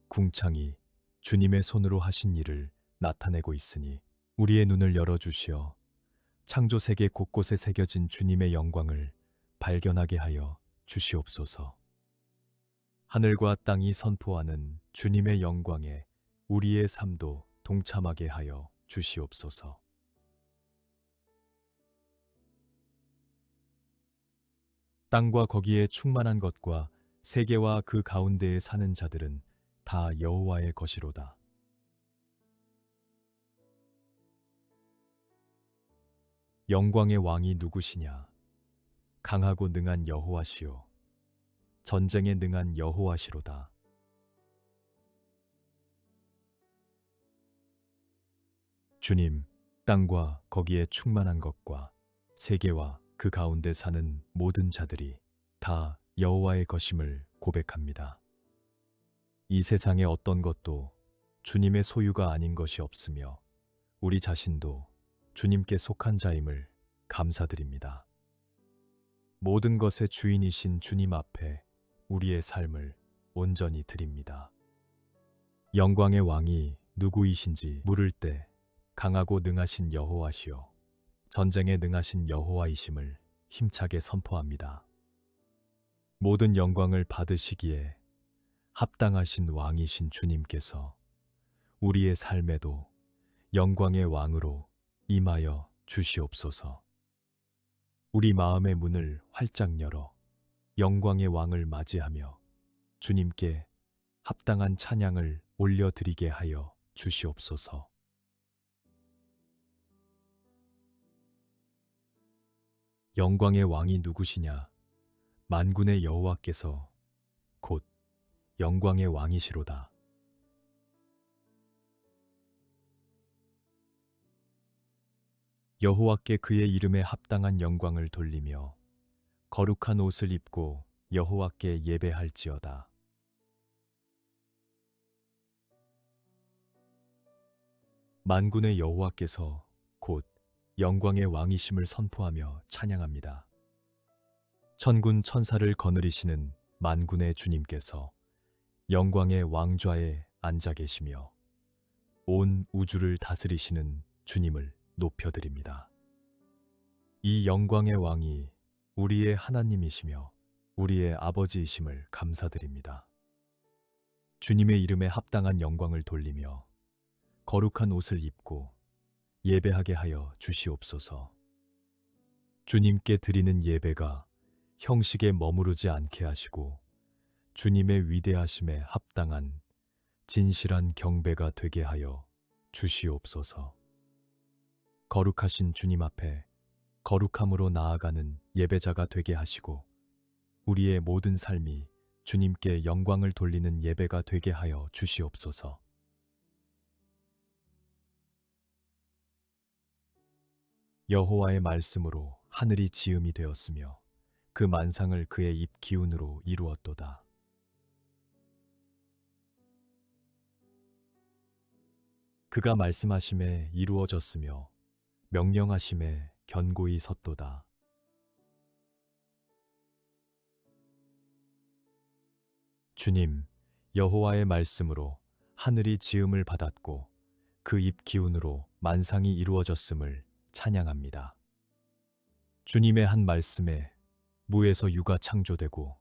궁창이 주님의 손으로 하신 일을 나타내고 있으니 우리의 눈을 열어주시어 창조 세계 곳곳에 새겨진 주님의 영광을 발견하게 하여 주시옵소서. 하늘과 땅이 선포하는 주님의 영광에 우리의 삶도 동참하게 하여 주시옵소서. 땅과 거기에 충만한 것과 세계와 그 가운데에 사는 자들은 다 여호와의 것이로다. 영광의 왕이 누구시냐? 강하고 능한 여호와시요 전쟁에 능한 여호와시로다. 주님, 땅과 거기에 충만한 것과 세계와 그 가운데 사는 모든 자들이 다 여호와의 것임을 고백합니다. 이 세상의 어떤 것도 주님의 소유가 아닌 것이 없으며 우리 자신도 주님께 속한 자임을 감사드립니다. 모든 것의 주인이신 주님 앞에 우리의 삶을 온전히 드립니다. 영광의 왕이 누구이신지 물을 때 강하고 능하신 여호와시요 전쟁에 능하신 여호와이심을 힘차게 선포합니다. 모든 영광을 받으시기에 합당하신 왕이신 주님께서 우리의 삶에도 영광의 왕으로 임하여 주시옵소서. 우리 마음의 문을 활짝 열어 영광의 왕을 맞이하며 주님께 합당한 찬양을 올려드리게 하여 주시옵소서. 영광의 왕이 누구시냐? 만군의 여호와께서 곧 영광의 왕이시로다. 여호와께 그의 이름에 합당한 영광을 돌리며 거룩한 옷을 입고 여호와께 예배할지어다. 만군의 여호와께서 곧 영광의 왕이심을 선포하며 찬양합니다. 천군 천사를 거느리시는 만군의 주님께서 영광의 왕좌에 앉아 계시며 온 우주를 다스리시는 주님을 높여드립니다. 이 영광의 왕이 우리의 하나님이시며 우리의 아버지이심을 감사드립니다. 주님의 이름에 합당한 영광을 돌리며 거룩한 옷을 입고 예배하게 하여 주시옵소서. 주님께 드리는 예배가 형식에 머무르지 않게 하시고 주님의 위대하심에 합당한 진실한 경배가 되게 하여 주시옵소서. 거룩하신 주님 앞에 거룩함으로 나아가는 예배자가 되게 하시고 우리의 모든 삶이 주님께 영광을 돌리는 예배가 되게 하여 주시옵소서. 여호와의 말씀으로 하늘이 지음이 되었으며 그 만상을 그의 입 기운으로 이루었도다. 그가 말씀하심에 이루어졌으며 명령하심에 견고히 섰도다. 주님, 여호와의 말씀으로 하늘이 지음을 받았고 그 입 기운으로 만상이 이루어졌음을 찬양합니다. 주님의 한 말씀에 무에서 유가 창조되고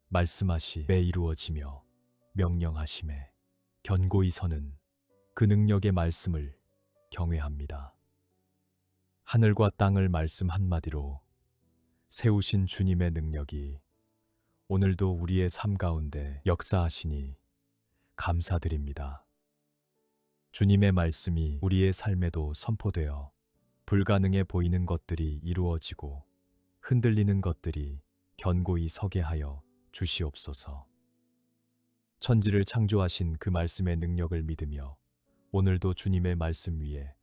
말씀하심에 이루어지며 명령하심에 견고히 서는 그 능력의 말씀을 경외합니다. 하늘과 땅을 말씀 한마디로 세우신 주님의 능력이 오늘도 우리의 삶 가운데 역사하시니 감사드립니다. 주님의 말씀이 우리의 삶에도 선포되어 불가능해 보이는 것들이 이루어지고 흔들리는 것들이 견고히 서게 하여 주시옵소서. 천지를 창조하신 그 말씀의 능력을 믿으며 오늘도 주님의 말씀 위에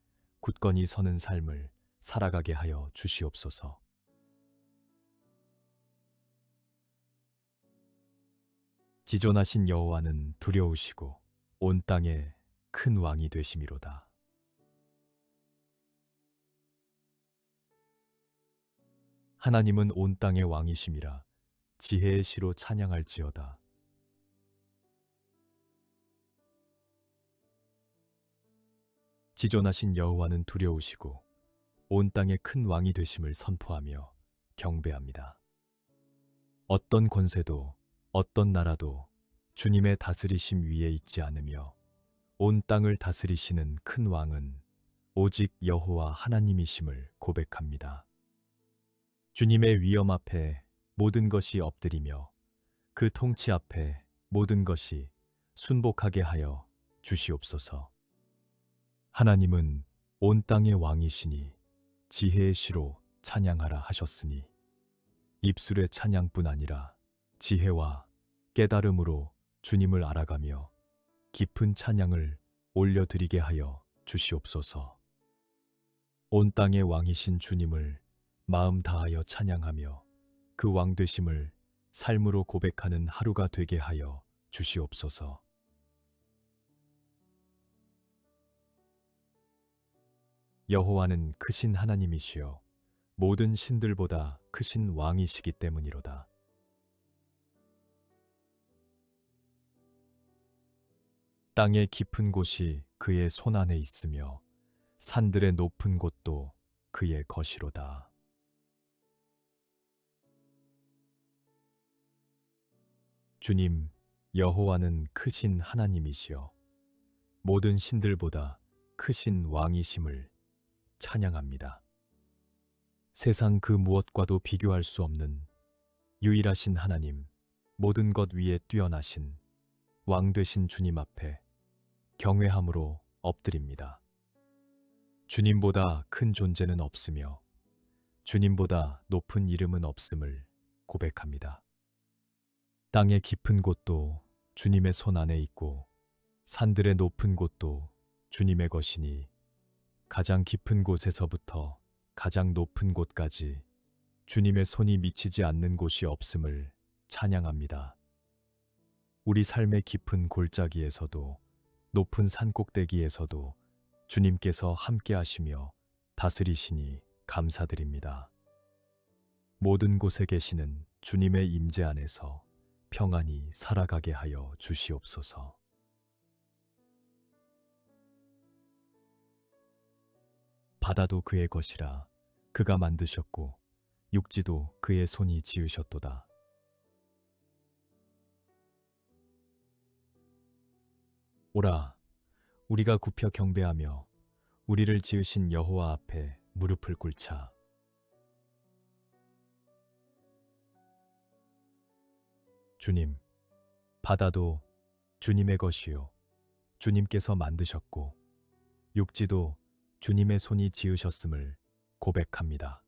굳건히 서는 삶을 살아가게 하여 주시옵소서. 지존하신 여호와는 두려우시고 온 땅에 큰 왕이 되심이로다. 하나님은 온 땅의 왕이심이라 지혜의 시로 찬양할지어다. 지존하신 여호와는 두려우시고 온 땅의 큰 왕이 되심을 선포하며 경배합니다. 어떤 권세도 어떤 나라도 주님의 다스리심 위에 있지 않으며 온 땅을 다스리시는 큰 왕은 오직 여호와 하나님이심을 고백합니다. 주님의 위엄 앞에 모든 것이 엎드리며 그 통치 앞에 모든 것이 순복하게 하여 주시옵소서. 하나님은 온 땅의 왕이시니 지혜의 시로 찬양하라 하셨으니 입술의 찬양뿐 아니라 지혜와 깨달음으로 주님을 알아가며 깊은 찬양을 올려드리게 하여 주시옵소서. 온 땅의 왕이신 주님을 마음 다하여 찬양하며 그 왕 되심을 삶으로 고백하는 하루가 되게 하여 주시옵소서. 여호와는 크신 하나님이시여 모든 신들보다 크신 왕이시기 때문이로다. 땅의 깊은 곳이 그의 손 안에 있으며 산들의 높은 곳도 그의 것이로다. 주님, 여호와는 크신 하나님이시여 모든 신들보다 크신 왕이심을 찬양합니다. 세상 그 무엇과도 비교할 수 없는 유일하신 하나님, 모든 것 위에 뛰어나신 왕 되신 주님 앞에 경외함으로 엎드립니다. 주님보다 큰 존재는 없으며 주님보다 높은 이름은 없음을 고백합니다. 땅의 깊은 곳도 주님의 손 안에 있고 산들의 높은 곳도 주님의 것이니 가장 깊은 곳에서부터 가장 높은 곳까지 주님의 손이 미치지 않는 곳이 없음을 찬양합니다. 우리 삶의 깊은 골짜기에서도 높은 산 꼭대기에서도 주님께서 함께 하시며 다스리시니 감사드립니다. 모든 곳에 계시는 주님의 임재 안에서 평안히 살아가게 하여 주시옵소서. 바다도 그의 것이라 그가 만드셨고 육지도 그의 손이 지으셨도다. 오라, 우리가 굽혀 경배하며 우리를 지으신 여호와 앞에 무릎을 꿇자. 주님, 바다도 주님의 것이요. 주님께서 만드셨고, 육지도 주님의 손이 지으셨음을 고백합니다.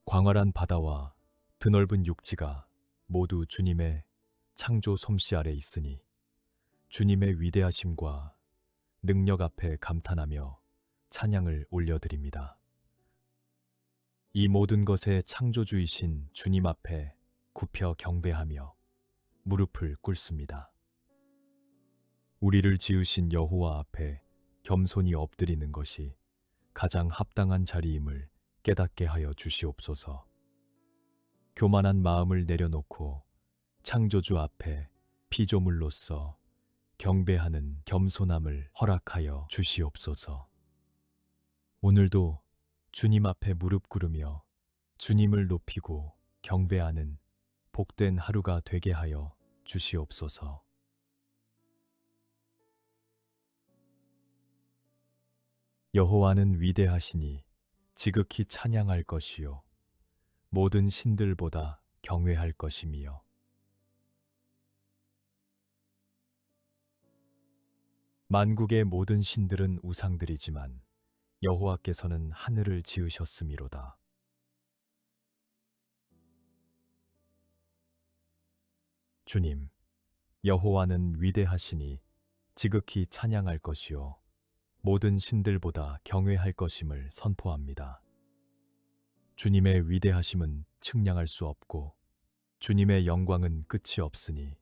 광활한 바다와 드넓은 육지가 모두 주님의 창조 솜씨 아래 있으니 주님의 위대하심과 능력 앞에 감탄하며 찬양을 올려드립니다. 이 모든 것의 창조주이신 주님 앞에 굽혀 경배하며 무릎을 꿇습니다. 우리를 지으신 여호와 앞에 겸손히 엎드리는 것이 가장 합당한 자리임을 깨닫게 하여 주시옵소서. 교만한 마음을 내려놓고 창조주 앞에 피조물로서 경배하는 겸손함을 허락하여 주시옵소서. 오늘도 주님 앞에 무릎 꿇으며 주님을 높이고 경배하는 복된 하루가 되게 하여 주시옵소서. 여호와는 위대하시니 지극히 찬양할 것이요 모든 신들보다 경외할 것이며 만국의 모든 신들은 우상들이지만 여호와께서는 하늘을 지으셨음이로다. 주님, 여호와는 위대하시니 지극히 찬양할 것이요 모든 신들보다 경외할 것임을 선포합니다. 주님의 위대하심은 측량할 수 없고 주님의 영광은 끝이 없으니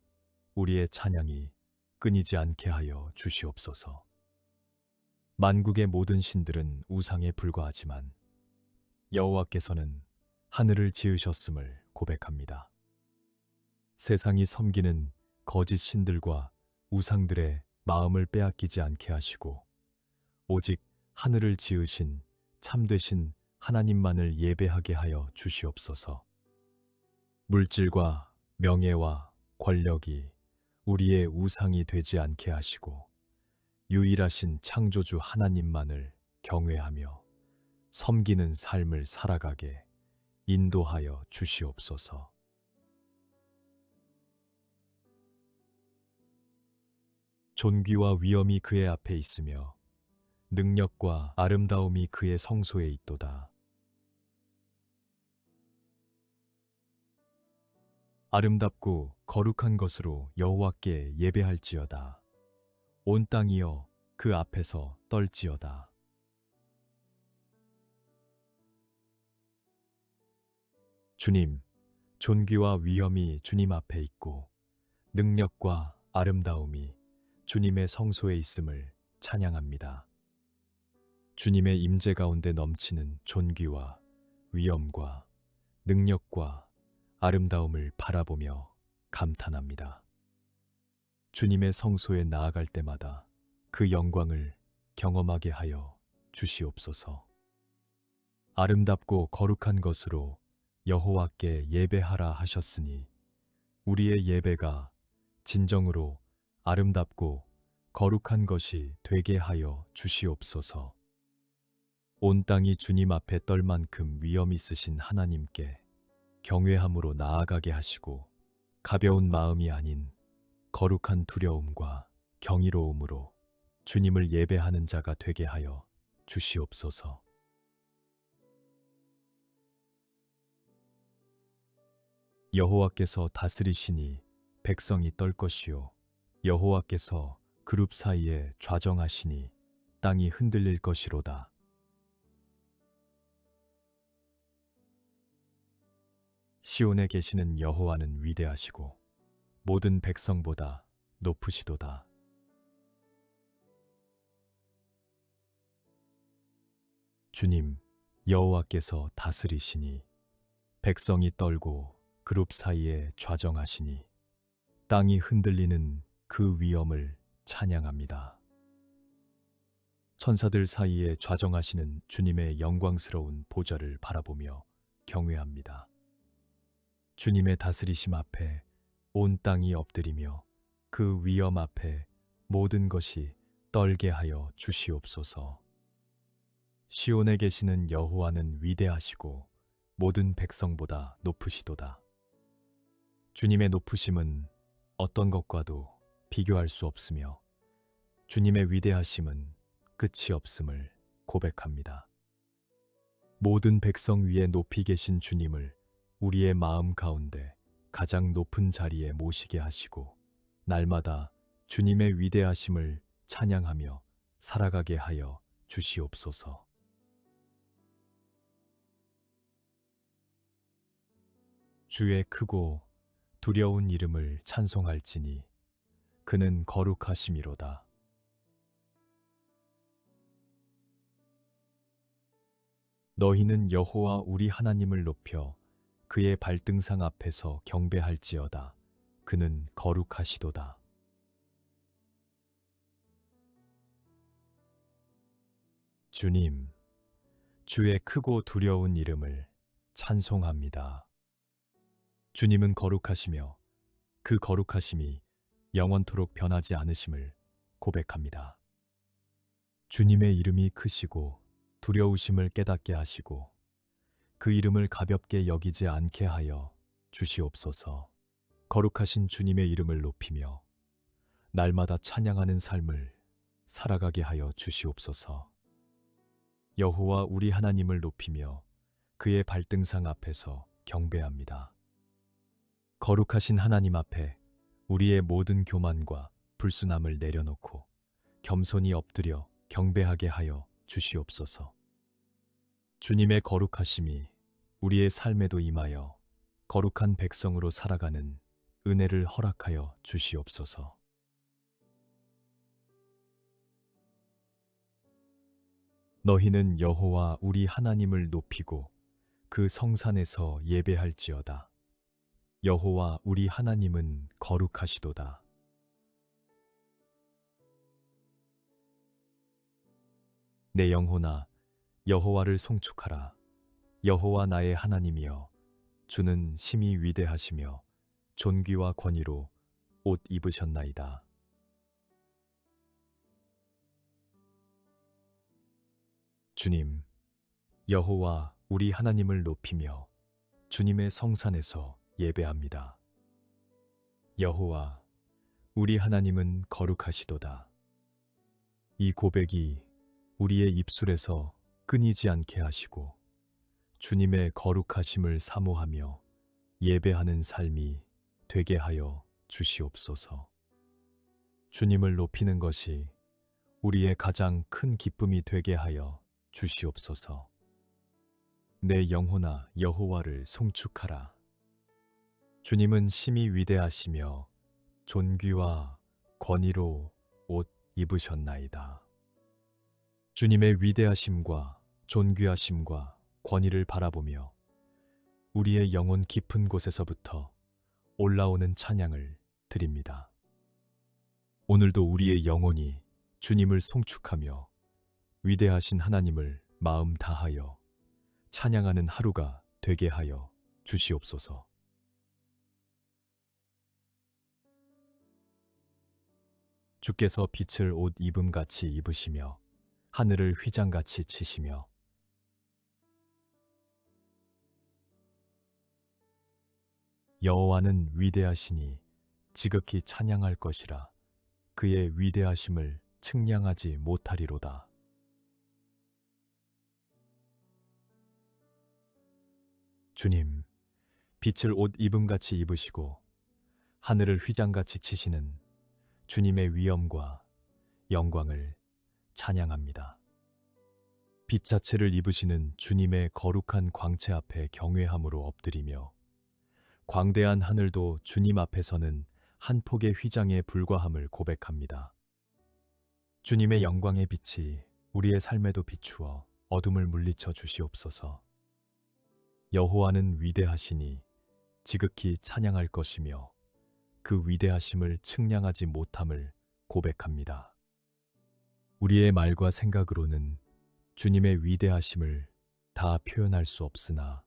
우리의 찬양이 끊이지 않게 하여 주시옵소서. 만국의 모든 신들은 우상에 불과하지만 여호와께서는 하늘을 지으셨음을 고백합니다. 세상이 섬기는 거짓 신들과 우상들의 마음을 빼앗기지 않게 하시고 오직 하늘을 지으신 참되신 하나님만을 예배하게 하여 주시옵소서. 물질과 명예와 권력이 우리의 우상이 되지 않게 하시고 유일하신 창조주 하나님만을 경외하며 섬기는 삶을 살아가게 인도하여 주시옵소서. 존귀와 위엄이 그의 앞에 있으며 능력과 아름다움이 그의 성소에 있도다. 아름답고 거룩한 것으로 여호와께 예배할지어다. 온 땅이여 그 앞에서 떨지어다. 주님, 존귀와 위엄이 주님 앞에 있고 능력과 아름다움이 주님의 성소에 있음을 찬양합니다. 주님의 임재 가운데 넘치는 존귀와 위엄과 능력과 아름다움을 바라보며 감탄합니다. 주님의 성소에 나아갈 때마다 그 영광을 경험하게 하여 주시옵소서. 아름답고 거룩한 것으로 여호와께 예배하라 하셨으니 우리의 예배가 진정으로 아름답고 거룩한 것이 되게 하여 주시옵소서. 온 땅이 주님 앞에 떨 만큼 위엄 있으신 하나님께 경외함으로 나아가게 하시고 가벼운 마음이 아닌 거룩한 두려움과 경이로움으로 주님을 예배하는 자가 되게 하여 주시옵소서. 여호와께서 다스리시니 백성이 떨 것이요 여호와께서 그룹 사이에 좌정하시니 땅이 흔들릴 것이로다. 시온에 계시는 여호와는 위대하시고 모든 백성보다 높으시도다. 주님, 여호와께서 다스리시니 백성이 떨고 그룹 사이에 좌정하시니 땅이 흔들리는 그 위엄을 찬양합니다. 천사들 사이에 좌정하시는 주님의 영광스러운 보좌를 바라보며 경외합니다. 주님의 다스리심 앞에 온 땅이 엎드리며 그 위엄 앞에 모든 것이 떨게 하여 주시옵소서. 시온에 계시는 여호와는 위대하시고 모든 백성보다 높으시도다. 주님의 높으심은 어떤 것과도 비교할 수 없으며 주님의 위대하심은 끝이 없음을 고백합니다. 모든 백성 위에 높이 계신 주님을 우리의 마음 가운데 가장 높은 자리에 모시게 하시고 날마다 주님의 위대하심을 찬양하며 살아가게 하여 주시옵소서. 주의 크고 두려운 이름을 찬송할지니 그는 거룩하심이로다. 너희는 여호와 우리 하나님을 높여 그의 발등상 앞에서 경배할지어다. 그는 거룩하시도다. 주님, 주의 크고 두려운 이름을 찬송합니다. 주님은 거룩하시며 그 거룩하심이 영원토록 변하지 않으심을 고백합니다. 주님의 이름이 크시고 두려우심을 깨닫게 하시고 그 이름을 가볍게 여기지 않게 하여 주시옵소서. 거룩하신 주님의 이름을 높이며 날마다 찬양하는 삶을 살아가게 하여 주시옵소서. 여호와 우리 하나님을 높이며 그의 발등상 앞에서 경배합니다. 거룩하신 하나님 앞에 우리의 모든 교만과 불순함을 내려놓고 겸손히 엎드려 경배하게 하여 주시옵소서. 주님의 거룩하심이 우리의 삶에도 임하여 거룩한 백성으로 살아가는 은혜를 허락하여 주시옵소서. 너희는 여호와 우리 하나님을 높이고 그 성산에서 예배할지어다. 여호와 우리 하나님은 거룩하시도다. 내 영혼아 여호와를 송축하라. 여호와 나의 하나님이여 주는 심히 위대하시며 존귀와 권위로 옷 입으셨나이다. 주님, 여호와 우리 하나님을 높이며 주님의 성산에서 예배합니다. 여호와 우리 하나님은 거룩하시도다. 이 고백이 우리의 입술에서 끊이지 않게 하시고 주님의 거룩하심을 사모하며 예배하는 삶이 되게 하여 주시옵소서. 주님을 높이는 것이 우리의 가장 큰 기쁨이 되게 하여 주시옵소서. 내 영혼아 여호와를 송축하라. 주님은 심히 위대하시며 존귀와 권위로 옷 입으셨나이다. 주님의 위대하심과 존귀하심과 권위를 바라보며 우리의 영혼 깊은 곳에서부터 올라오는 찬양을 드립니다. 오늘도 우리의 영혼이 주님을 송축하며 위대하신 하나님을 마음 다하여 찬양하는 하루가 되게 하여 주시옵소서. 주께서 빛을 옷 입음같이 입으시며 하늘을 휘장같이 치시며 여호와는 위대하시니 지극히 찬양할 것이라. 그의 위대하심을 측량하지 못하리로다. 주님, 빛을 옷 입음같이 입으시고 하늘을 휘장같이 치시는 주님의 위엄과 영광을 찬양합니다. 빛 자체를 입으시는 주님의 거룩한 광채 앞에 경외함으로 엎드리며 광대한 하늘도 주님 앞에서는 한 폭의 휘장에 불과함을 고백합니다. 주님의 영광의 빛이 우리의 삶에도 비추어 어둠을 물리쳐 주시옵소서. 여호와는 위대하시니 지극히 찬양할 것이며 그 위대하심을 측량하지 못함을 고백합니다. 우리의 말과 생각으로는 주님의 위대하심을 다 표현할 수 없으나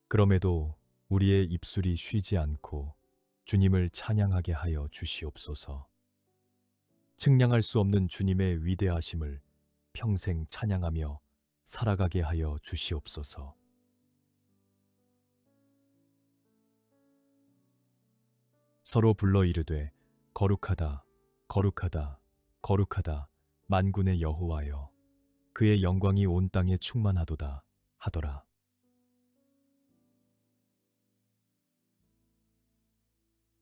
그럼에도 우리의 입술이 쉬지 않고 주님을 찬양하게 하여 주시옵소서. 측량할 수 없는 주님의 위대하심을 평생 찬양하며 살아가게 하여 주시옵소서. 서로 불러 이르되 거룩하다 거룩하다 거룩하다 만군의 여호와여 그의 영광이 온 땅에 충만하도다 하더라.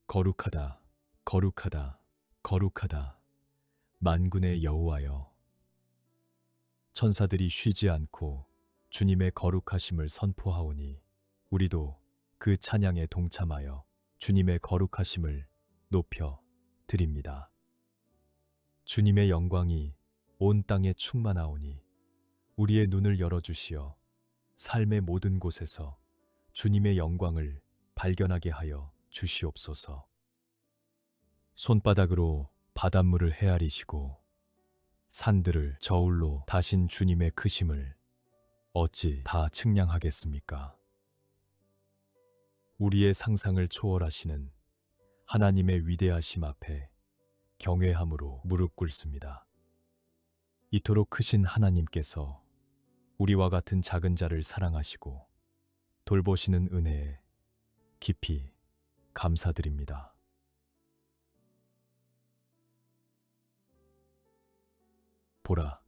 거룩하다 거룩하다 거룩하다 만군의 여호와여 천사들이 쉬지 않고 주님의 거룩하심을 선포하오니 우리도 그 찬양에 동참하여 주님의 거룩하심을 높여 드립니다. 주님의 영광이 온 땅에 충만하오니 우리의 눈을 열어주시어 삶의 모든 곳에서 주님의 영광을 발견하게 하여 주시옵소서. 손바닥으로 바닷물을 헤아리시고 산들을 저울로 다신 주님의 크심을 어찌 다 측량하겠습니까? 우리의 상상을 초월하시는 하나님의 위대하심 앞에 경외함으로 무릎 꿇습니다. 이토록 크신 하나님께서 우리와 같은 작은 자를 사랑하시고 돌보시는 은혜에 깊이 감사드립니다. 보라,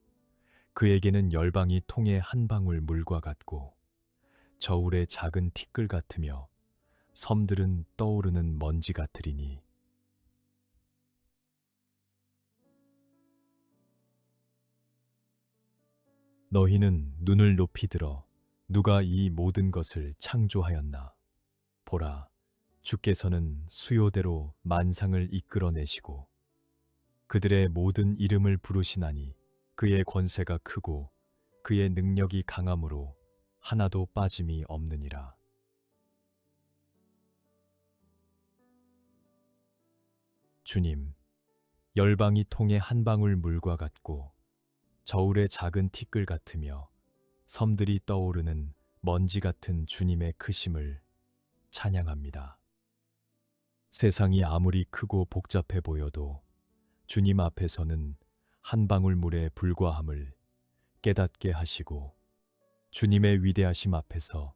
그에게는 열방이 통의 한 방울 물과 같고 저울의 작은 티끌 같으며 섬들은 떠오르는 먼지 같으리니 너희는 눈을 높이 들어 누가 이 모든 것을 창조하였나? 보라, 주께서는 수요대로 만상을 이끌어내시고 그들의 모든 이름을 부르시나니 그의 권세가 크고 그의 능력이 강함으로 하나도 빠짐이 없느니라. 주님, 열방이 통의 한 방울 물과 같고 저울의 작은 티끌 같으며 섬들이 떠오르는 먼지 같은 주님의 크심을 찬양합니다. 세상이 아무리 크고 복잡해 보여도 주님 앞에서는 한 방울 물에 불과함을 깨닫게 하시고 주님의 위대하심 앞에서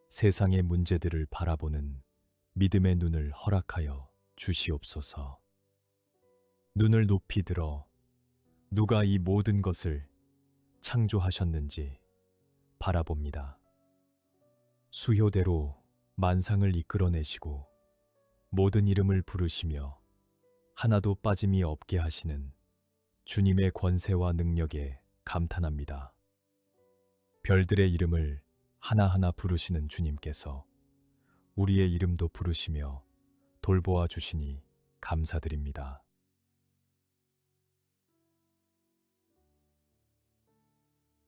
세상의 문제들을 바라보는 믿음의 눈을 허락하여 주시옵소서. 눈을 높이 들어 누가 이 모든 것을 창조하셨는지 바라봅니다. 수효대로 만상을 이끌어내시고 모든 이름을 부르시며 하나도 빠짐이 없게 하시는 주님의 권세와 능력에 감탄합니다. 별들의 이름을 하나하나 부르시는 주님께서 우리의 이름도 부르시며 돌보아 주시니 감사드립니다.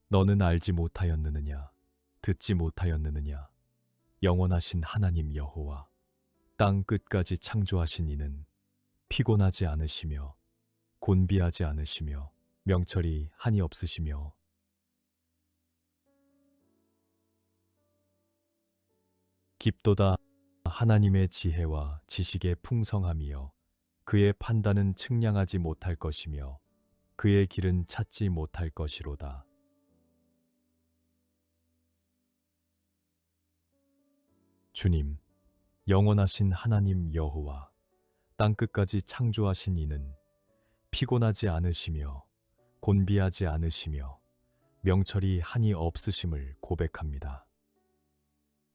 너는 알지 못하였느냐? 듣지 못하였느냐? 영원하신 하나님 여호와, 땅 끝까지 창조하신 이는 피곤하지 않으시며 곤비하지 않으시며 명철이 한이 없으시며 깊도다. 하나님의 지혜와 지식의 풍성함이여 그의 판단은 측량하지 못할 것이며 그의 길은 찾지 못할 것이로다. 주님, 영원하신 하나님 여호와, 땅끝까지 창조하신 이는 피곤하지 않으시며 곤비하지 않으시며 명철이 한이 없으심을 고백합니다.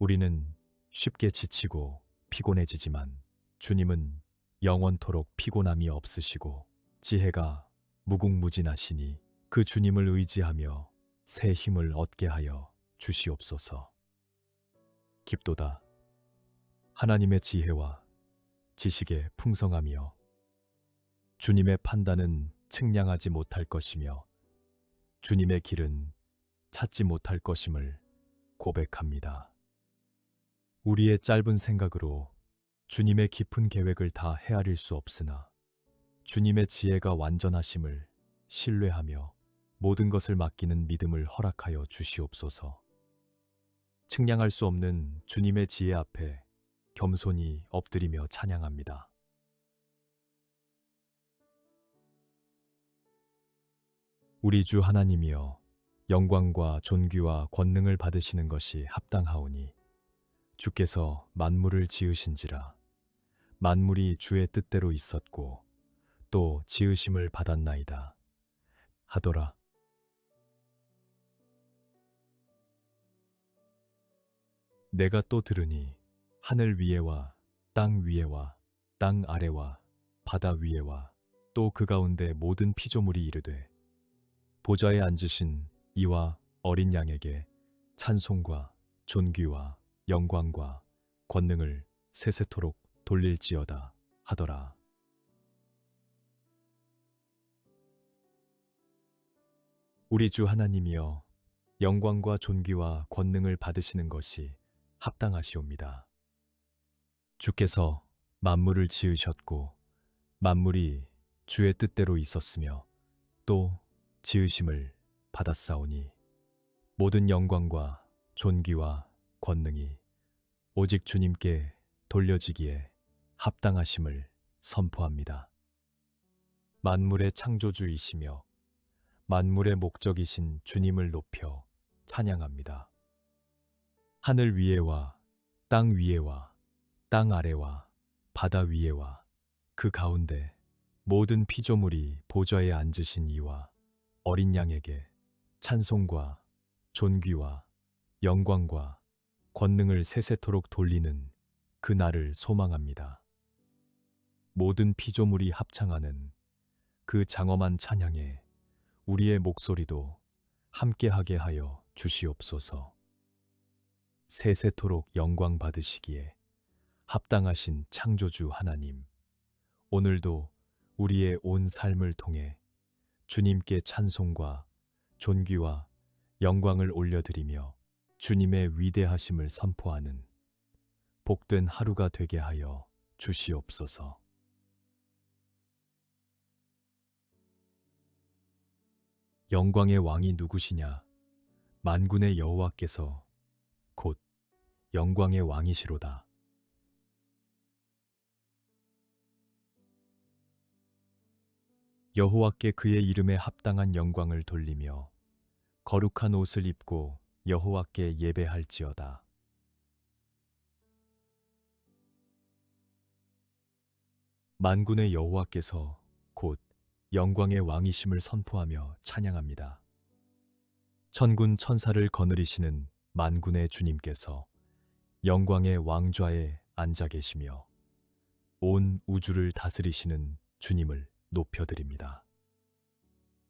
우리는 쉽게 지치고 피곤해지지만 주님은 영원토록 피곤함이 없으시고 지혜가 무궁무진하시니 그 주님을 의지하며 새 힘을 얻게 하여 주시옵소서. 깊도다. 하나님의 지혜와 지식의 풍성함이여 주님의 판단은 측량하지 못할 것이며 주님의 길은 찾지 못할 것임을 고백합니다. 우리의 짧은 생각으로 주님의 깊은 계획을 다 헤아릴 수 없으나 주님의 지혜가 완전하심을 신뢰하며 모든 것을 맡기는 믿음을 허락하여 주시옵소서. 측량할 수 없는 주님의 지혜 앞에 겸손히 엎드리며 찬양합니다. 우리 주 하나님이여, 영광과 존귀와 권능을 받으시는 것이 합당하오니 주께서 만물을 지으신지라 만물이 주의 뜻대로 있었고 또 지으심을 받았나이다 하더라. 내가 또 들으니 하늘 위에와 땅 위에와 땅 아래와 바다 위에와 또 그 가운데 모든 피조물이 이르되 보좌에 앉으신 이와 어린 양에게 찬송과 존귀와 영광과 권능을 세세토록 돌릴지어다 하더라. 우리 주 하나님이여, 영광과 존귀와 권능을 받으시는 것이 합당하시옵니다. 주께서 만물을 지으셨고 만물이 주의 뜻대로 있었으며 또 지으심을 받았사오니 모든 영광과 존귀와 권능이 오직 주님께 돌려지기에 합당하심을 선포합니다. 만물의 창조주이시며 만물의 목적이신 주님을 높여 찬양합니다. 하늘 위에와 땅 위에와 땅 아래와 바다 위에와 그 가운데 모든 피조물이 보좌에 앉으신 이와 어린 양에게 찬송과 존귀와 영광과 권능을 세세토록 돌리는 그 날을 소망합니다. 모든 피조물이 합창하는 그 장엄한 찬양에 우리의 목소리도 함께하게 하여 주시옵소서. 세세토록 영광 받으시기에 합당하신 창조주 하나님, 오늘도 우리의 온 삶을 통해 주님께 찬송과 존귀와 영광을 올려드리며 주님의 위대하심을 선포하는 복된 하루가 되게 하여 주시옵소서. 영광의 왕이 누구시냐? 만군의 여호와께서 곧 영광의 왕이시로다. 여호와께 그의 이름에 합당한 영광을 돌리며 거룩한 옷을 입고 여호와께 예배할지어다. 만군의 여호와께서 곧 영광의 왕이심을 선포하며 찬양합니다. 천군 천사를 거느리시는 만군의 주님께서 영광의 왕좌에 앉아 계시며 온 우주를 다스리시는 주님을 높여드립니다.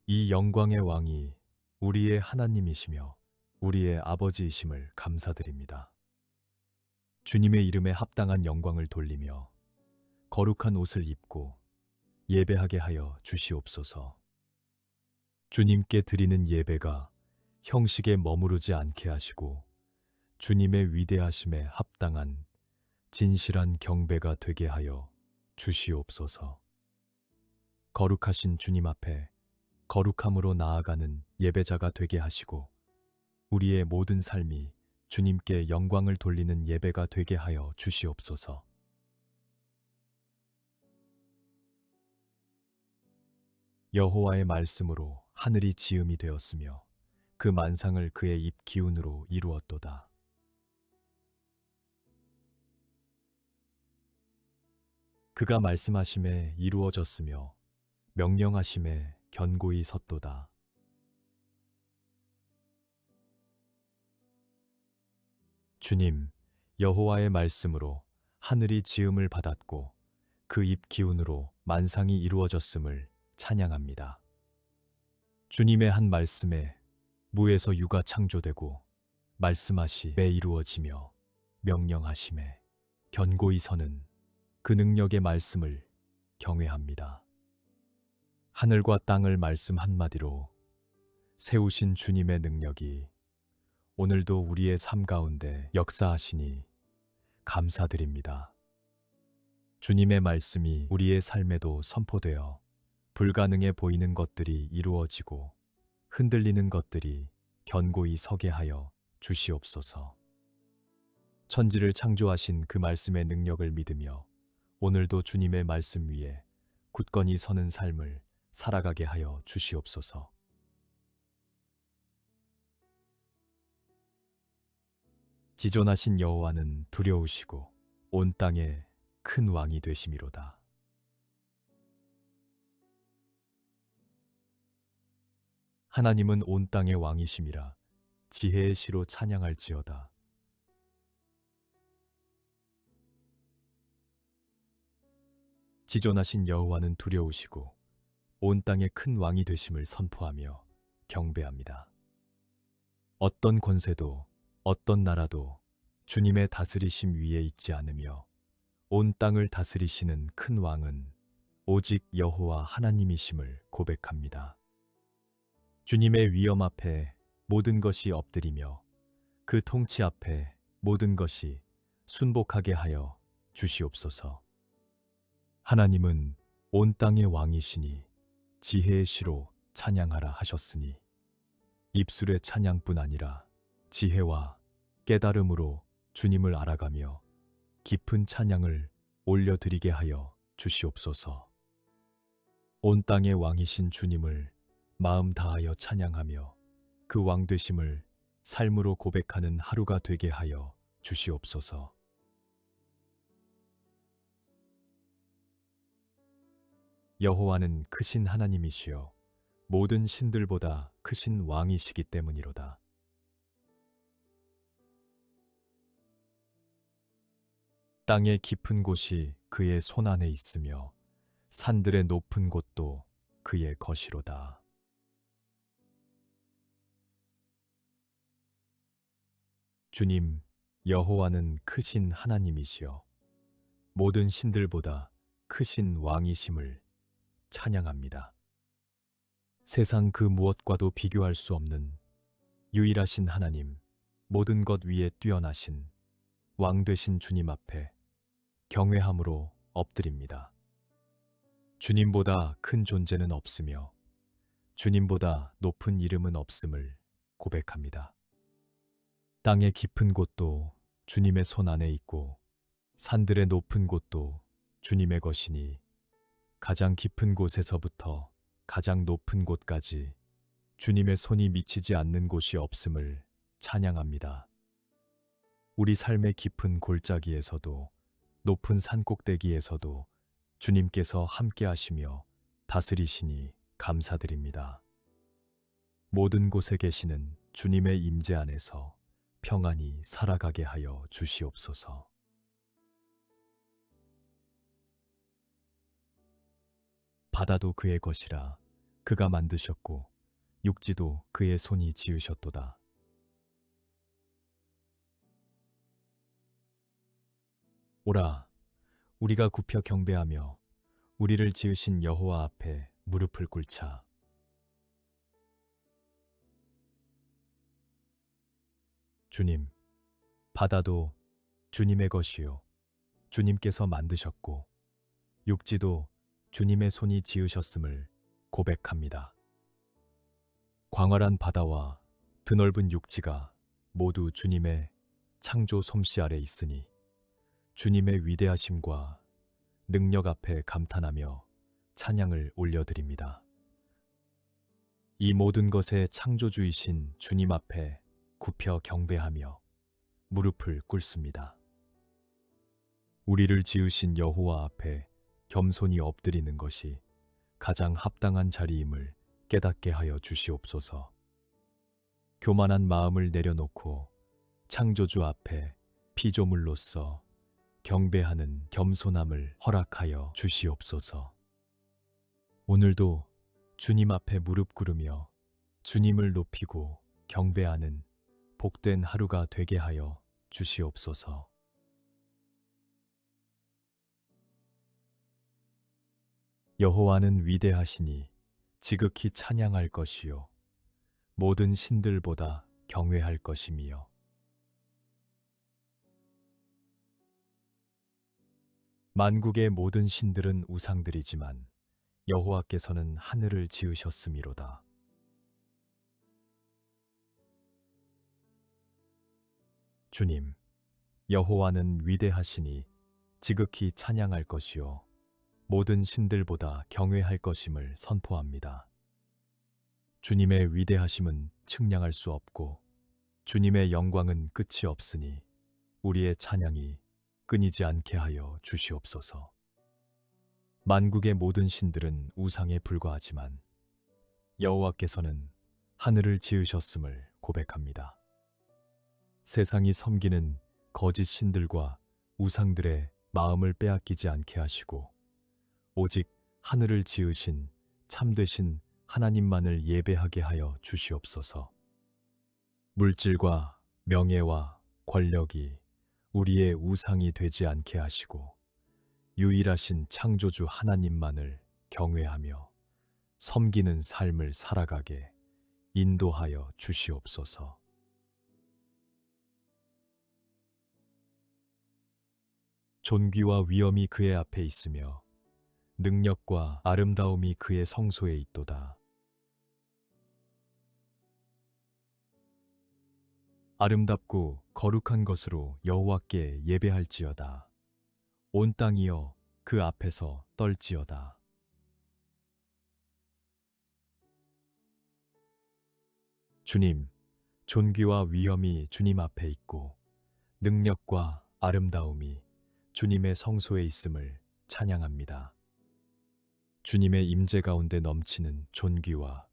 이 영광의 왕이 우리의 하나님이시며 우리의 아버지이심을 감사드립니다. 주님의 이름에 합당한 영광을 돌리며 거룩한 옷을 입고 예배하게 하여 주시옵소서. 주님께 드리는 예배가 형식에 머무르지 않게 하시고 주님의 위대하심에 합당한 진실한 경배가 되게 하여 주시옵소서. 거룩하신 주님 앞에 거룩함으로 나아가는 예배자가 되게 하시고 우리의 모든 삶이 주님께 영광을 돌리는 예배가 되게 하여 주시옵소서. 여호와의 말씀으로 하늘이 지음이 되었으며 그 만상을 그의 입 기운으로 이루었도다. 그가 말씀하심에 이루어졌으며 명령하심에 견고히 섰도다. 주님, 여호와의 말씀으로 하늘이 지음을 받았고 그 입 기운으로 만상이 이루어졌음을 찬양합니다. 주님의 한 말씀에 무에서 유가 창조되고 말씀하심에 이루어지며 명령하심에 견고히 서는 그 능력의 말씀을 경외합니다. 하늘과 땅을 말씀 한마디로 세우신 주님의 능력이 오늘도 우리의 삶 가운데 역사하시니 감사드립니다. 주님의 말씀이 우리의 삶에도 선포되어 불가능해 보이는 것들이 이루어지고 흔들리는 것들이 견고히 서게 하여 주시옵소서. 천지를 창조하신 그 말씀의 능력을 믿으며 오늘도 주님의 말씀 위에 굳건히 서는 삶을 살아가게 하여 주시옵소서. 지존하신 여호와는 두려우시고 온 땅에 큰 왕이 되심이로다. 하나님은 온 땅의 왕이심이라 지혜의 시로 찬양할지어다. 지존하신 여호와는 두려우시고 온 땅의 큰 왕이 되심을 선포하며 경배합니다. 어떤 권세도 어떤 나라도 주님의 다스리심 위에 있지 않으며 온 땅을 다스리시는 큰 왕은 오직 여호와 하나님이심을 고백합니다. 주님의 위엄 앞에 모든 것이 엎드리며 그 통치 앞에 모든 것이 순복하게 하여 주시옵소서. 하나님은 온 땅의 왕이시니 지혜의 시로 찬양하라 하셨으니 입술의 찬양뿐 아니라 지혜와 깨달음으로 주님을 알아가며 깊은 찬양을 올려드리게 하여 주시옵소서. 온 땅의 왕이신 주님을 마음 다하여 찬양하며 그 왕 되심을 삶으로 고백하는 하루가 되게 하여 주시옵소서. 여호와는 크신 하나님이시여 모든 신들보다 크신 왕이시기 때문이로다. 땅의 깊은 곳이 그의 손 안에 있으며 산들의 높은 곳도 그의 것이로다. 주님, 여호와는 크신 하나님이시여 모든 신들보다 크신 왕이심을 찬양합니다. 세상 그 무엇과도 비교할 수 없는 유일하신 하나님, 모든 것 위에 뛰어나신 왕 되신 주님 앞에 경외함으로 엎드립니다. 주님보다 큰 존재는 없으며 주님보다 높은 이름은 없음을 고백합니다. 땅의 깊은 곳도 주님의 손 안에 있고 산들의 높은 곳도 주님의 것이니 가장 깊은 곳에서부터 가장 높은 곳까지 주님의 손이 미치지 않는 곳이 없음을 찬양합니다. 우리 삶의 깊은 골짜기에서도 높은 산 꼭대기에서도 주님께서 함께 하시며 다스리시니 감사드립니다. 모든 곳에 계시는 주님의 임재 안에서 평안히 살아가게 하여 주시옵소서. 바다도 그의 것이라 그가 만드셨고 육지도 그의 손이 지으셨도다. 오라, 우리가 굽혀 경배하며 우리를 지으신 여호와 앞에 무릎을 꿇자. 주님, 바다도 주님의 것이요 주님께서 만드셨고 육지도 주님의 손이 지으셨음을 고백합니다. 광활한 바다와 드넓은 육지가 모두 주님의 창조 솜씨 아래 있으니 주님의 위대하심과 능력 앞에 감탄하며 찬양을 올려드립니다. 이 모든 것의 창조주이신 주님 앞에 굽혀 경배하며 무릎을 꿇습니다. 우리를 지으신 여호와 앞에 겸손히 엎드리는 것이 가장 합당한 자리임을 깨닫게 하여 주시옵소서. 교만한 마음을 내려놓고 창조주 앞에 피조물로서 경배하는 겸손함을 허락하여 주시옵소서. 오늘도 주님 앞에 무릎 꿇으며 주님을 높이고 경배하는 복된 하루가 되게 하여 주시옵소서. 여호와는 위대하시니 지극히 찬양할 것이요 모든 신들보다 경외할 것이미요. 만국의 모든 신들은 우상들이지만 여호와께서는 하늘을 지으셨음이로다. 주님, 여호와는 위대하시니 지극히 찬양할 것이요 모든 신들보다 경외할 것임을 선포합니다. 주님의 위대하심은 측량할 수 없고 주님의 영광은 끝이 없으니 우리의 찬양이 끊이지 않게 하여 주시옵소서. 만국의 모든 신들은 우상에 불과하지만 여호와께서는 하늘을 지으셨음을 고백합니다. 세상이 섬기는 거짓 신들과 우상들의 마음을 빼앗기지 않게 하시고 오직 하늘을 지으신 참되신 하나님만을 예배하게 하여 주시옵소서. 물질과 명예와 권력이 우리의 우상이 되지 않게 하시고 유일하신 창조주 하나님만을 경외하며 섬기는 삶을 살아가게 인도하여 주시옵소서. 존귀와 위엄이 그의 앞에 있으며 능력과 아름다움이 그의 성소에 있도다. 아름답고 거룩한 것으로 여호와께 예배할지어다. 온 땅이여 그 앞에서 떨지어다. 주님, 존귀와 위엄이 주님 앞에 있고 능력과 아름다움이 주님의 성소에 있음을 찬양합니다. 주님의 임재 가운데 넘치는 존귀와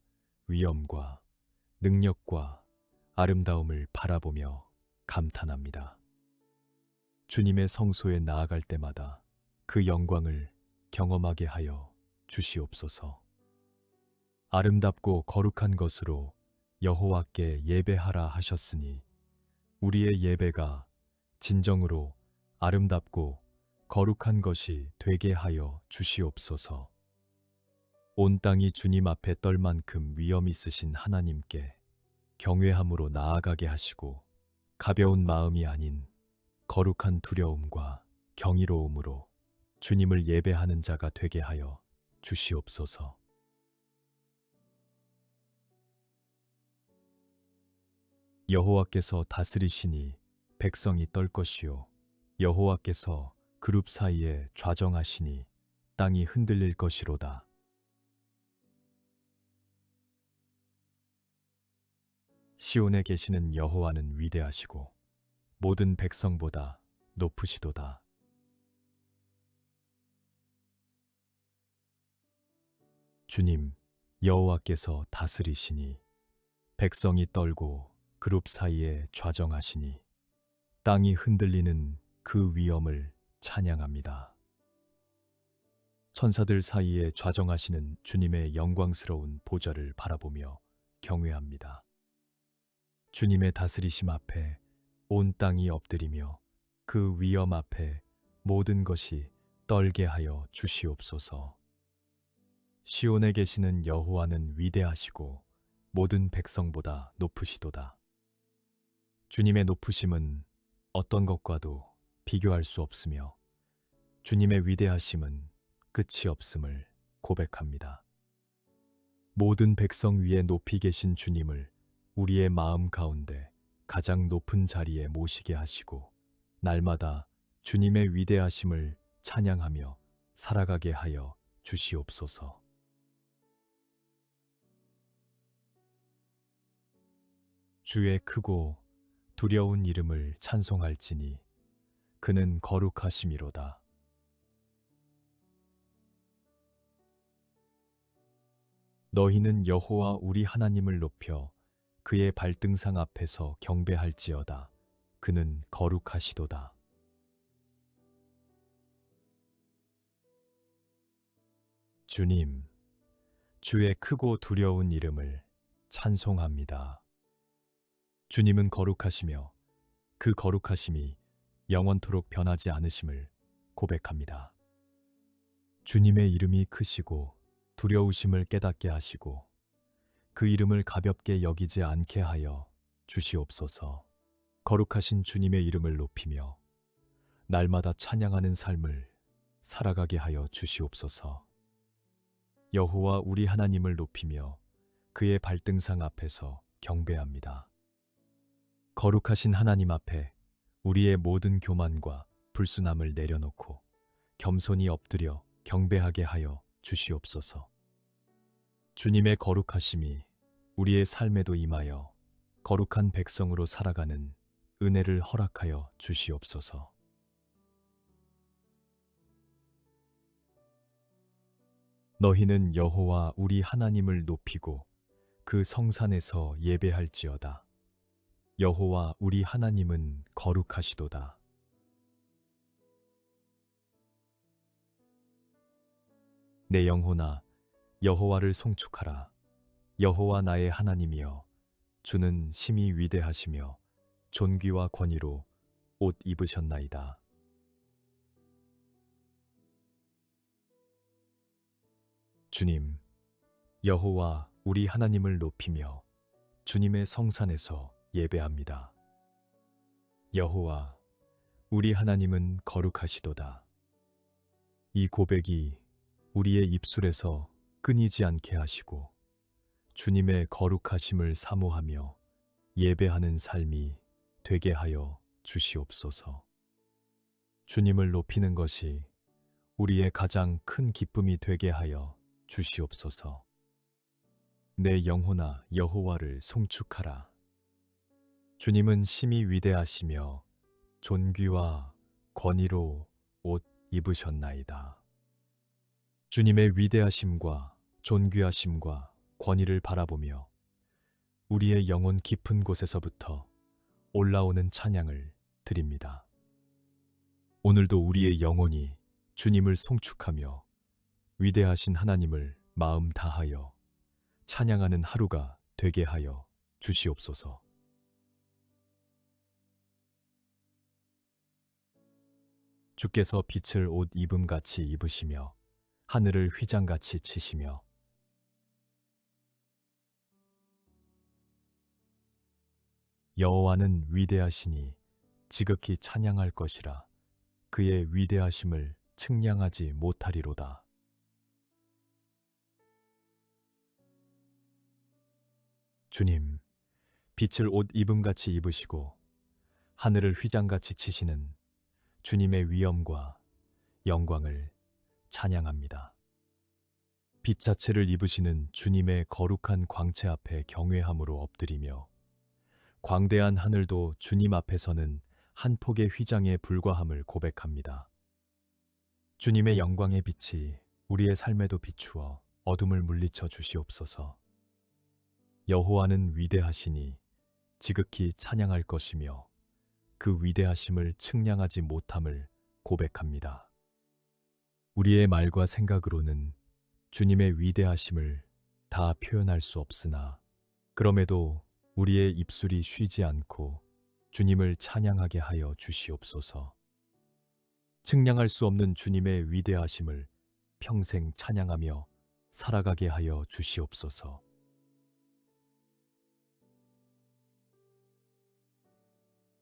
위엄과 능력과 아름다움을 바라보며 감탄합니다. 주님의 성소에 나아갈 때마다 그 영광을 경험하게 하여 주시옵소서. 아름답고 거룩한 것으로 여호와께 예배하라 하셨으니 우리의 예배가 진정으로 아름답고 거룩한 것이 되게 하여 주시옵소서. 온 땅이 주님 앞에 떨 만큼 위엄 있으신 하나님께 경외함으로 나아가게 하시고 가벼운 마음이 아닌 거룩한 두려움과 경이로움으로 주님을 예배하는 자가 되게 하여 주시옵소서. 여호와께서 다스리시니 백성이 떨 것이요 여호와께서 그룹 사이에 좌정하시니 땅이 흔들릴 것이로다. 시온에 계시는 여호와는 위대하시고 모든 백성보다 높으시도다. 주님, 여호와께서 다스리시니 백성이 떨고 그룹 사이에 좌정하시니 땅이 흔들리는 그 위엄을 찬양합니다. 천사들 사이에 좌정하시는 주님의 영광스러운 보좌를 바라보며 경외합니다. 주님의 다스리심 앞에 온 땅이 엎드리며 그 위엄 앞에 모든 것이 떨게 하여 주시옵소서. 시온에 계시는 여호와는 위대하시고 모든 백성보다 높으시도다. 주님의 높으심은 어떤 것과도 비교할 수 없으며 주님의 위대하심은 끝이 없음을 고백합니다. 모든 백성 위에 높이 계신 주님을 우리의 마음 가운데 가장 높은 자리에 모시게 하시고 날마다 주님의 위대하심을 찬양하며 살아가게 하여 주시옵소서. 주의 크고 두려운 이름을 찬송할지니 그는 거룩하심이로다. 너희는 여호와 우리 하나님을 높여 그의 발등상 앞에서 경배할지어다. 그는 거룩하시도다. 주님, 주의 크고 두려운 이름을 찬송합니다. 주님은 거룩하시며 그 거룩하심이 영원토록 변하지 않으심을 고백합니다. 주님의 이름이 크시고 두려우심을 깨닫게 하시고 그 이름을 가볍게 여기지 않게 하여 주시옵소서. 거룩하신 주님의 이름을 높이며 날마다 찬양하는 삶을 살아가게 하여 주시옵소서. 여호와 우리 하나님을 높이며 그의 발등상 앞에서 경배합니다. 거룩하신 하나님 앞에 우리의 모든 교만과 불순함을 내려놓고 겸손히 엎드려 경배하게 하여 주시옵소서. 주님의 거룩하심이 우리의 삶에도 임하여 거룩한 백성으로 살아가는 은혜를 허락하여 주시옵소서. 너희는 여호와 우리 하나님을 높이고 그 성산에서 예배할지어다. 여호와 우리 하나님은 거룩하시도다. 내 영혼아, 여호와를 송축하라. 여호와 나의 하나님이여, 주는 심히 위대하시며 존귀와 권위로 옷 입으셨나이다. 주님, 여호와 우리 하나님을 높이며 주님의 성산에서 예배합니다. 여호와 우리 하나님은 거룩하시도다. 이 고백이 우리의 입술에서 끊이지 않게 하시고 주님의 거룩하심을 사모하며 예배하는 삶이 되게 하여 주시옵소서. 주님을 높이는 것이 우리의 가장 큰 기쁨이 되게 하여 주시옵소서. 내 영혼아, 여호와를 송축하라. 주님은 심히 위대하시며 존귀와 권위로 옷 입으셨나이다. 주님의 위대하심과 존귀하심과 권위를 바라보며 우리의 영혼 깊은 곳에서부터 올라오는 찬양을 드립니다. 오늘도 우리의 영혼이 주님을 송축하며 위대하신 하나님을 마음 다하여 찬양하는 하루가 되게 하여 주시옵소서. 주께서 빛을 옷 입음같이 입으시며 하늘을 휘장같이 치시며 여호와는 위대하시니 지극히 찬양할 것이라. 그의 위대하심을 측량하지 못하리로다. 주님, 빛을 옷 입음같이 입으시고 하늘을 휘장같이 치시는 주님의 위엄과 영광을 찬양합니다. 빛 자체를 입으시는 주님의 거룩한 광채 앞에 경외함으로 엎드리며 광대한 하늘도 주님 앞에서는 한 폭의 휘장에 불과함을 고백합니다. 주님의 영광의 빛이 우리의 삶에도 비추어 어둠을 물리쳐 주시옵소서. 여호와는 위대하시니 지극히 찬양할 것이며 그 위대하심을 측량하지 못함을 고백합니다. 우리의 말과 생각으로는 주님의 위대하심을 다 표현할 수 없으나 그럼에도 우리의 입술이 쉬지 않고 주님을 찬양하게 하여 주시옵소서. 측량할 수 없는 주님의 위대하심을 평생 찬양하며 살아가게 하여 주시옵소서.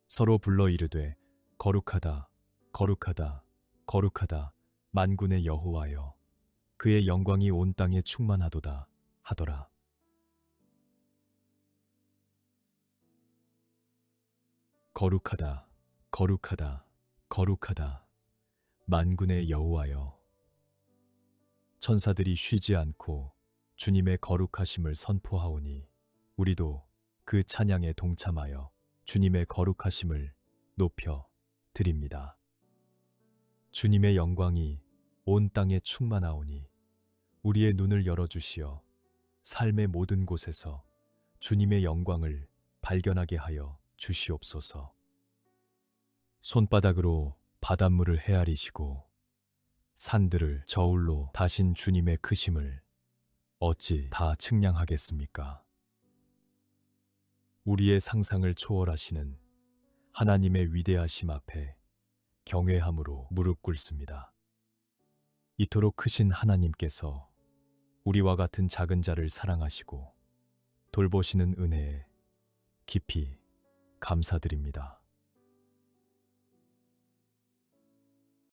서로 불러 이르되 거룩하다, 거룩하다, 거룩하다 만군의 여호와여, 그의 영광이 온 땅에 충만하도다 하더라. 거룩하다, 거룩하다, 거룩하다 만군의 여호와여. 천사들이 쉬지 않고 주님의 거룩하심을 선포하오니 우리도 그 찬양에 동참하여 주님의 거룩하심을 높여 드립니다. 주님의 영광이 온 땅에 충만하오니 우리의 눈을 열어주시어 삶의 모든 곳에서 주님의 영광을 발견하게 하여 주시옵소서. 손바닥으로 바닷물을 헤아리시고 산들을 저울로 다신 주님의 크심을 어찌 다 측량하겠습니까? 우리의 상상을 초월하시는 하나님의 위대하심 앞에 경외함으로 무릎 꿇습니다. 이토록 크신 하나님께서 우리와 같은 작은 자를 사랑하시고 돌보시는 은혜에 깊이 감사드립니다.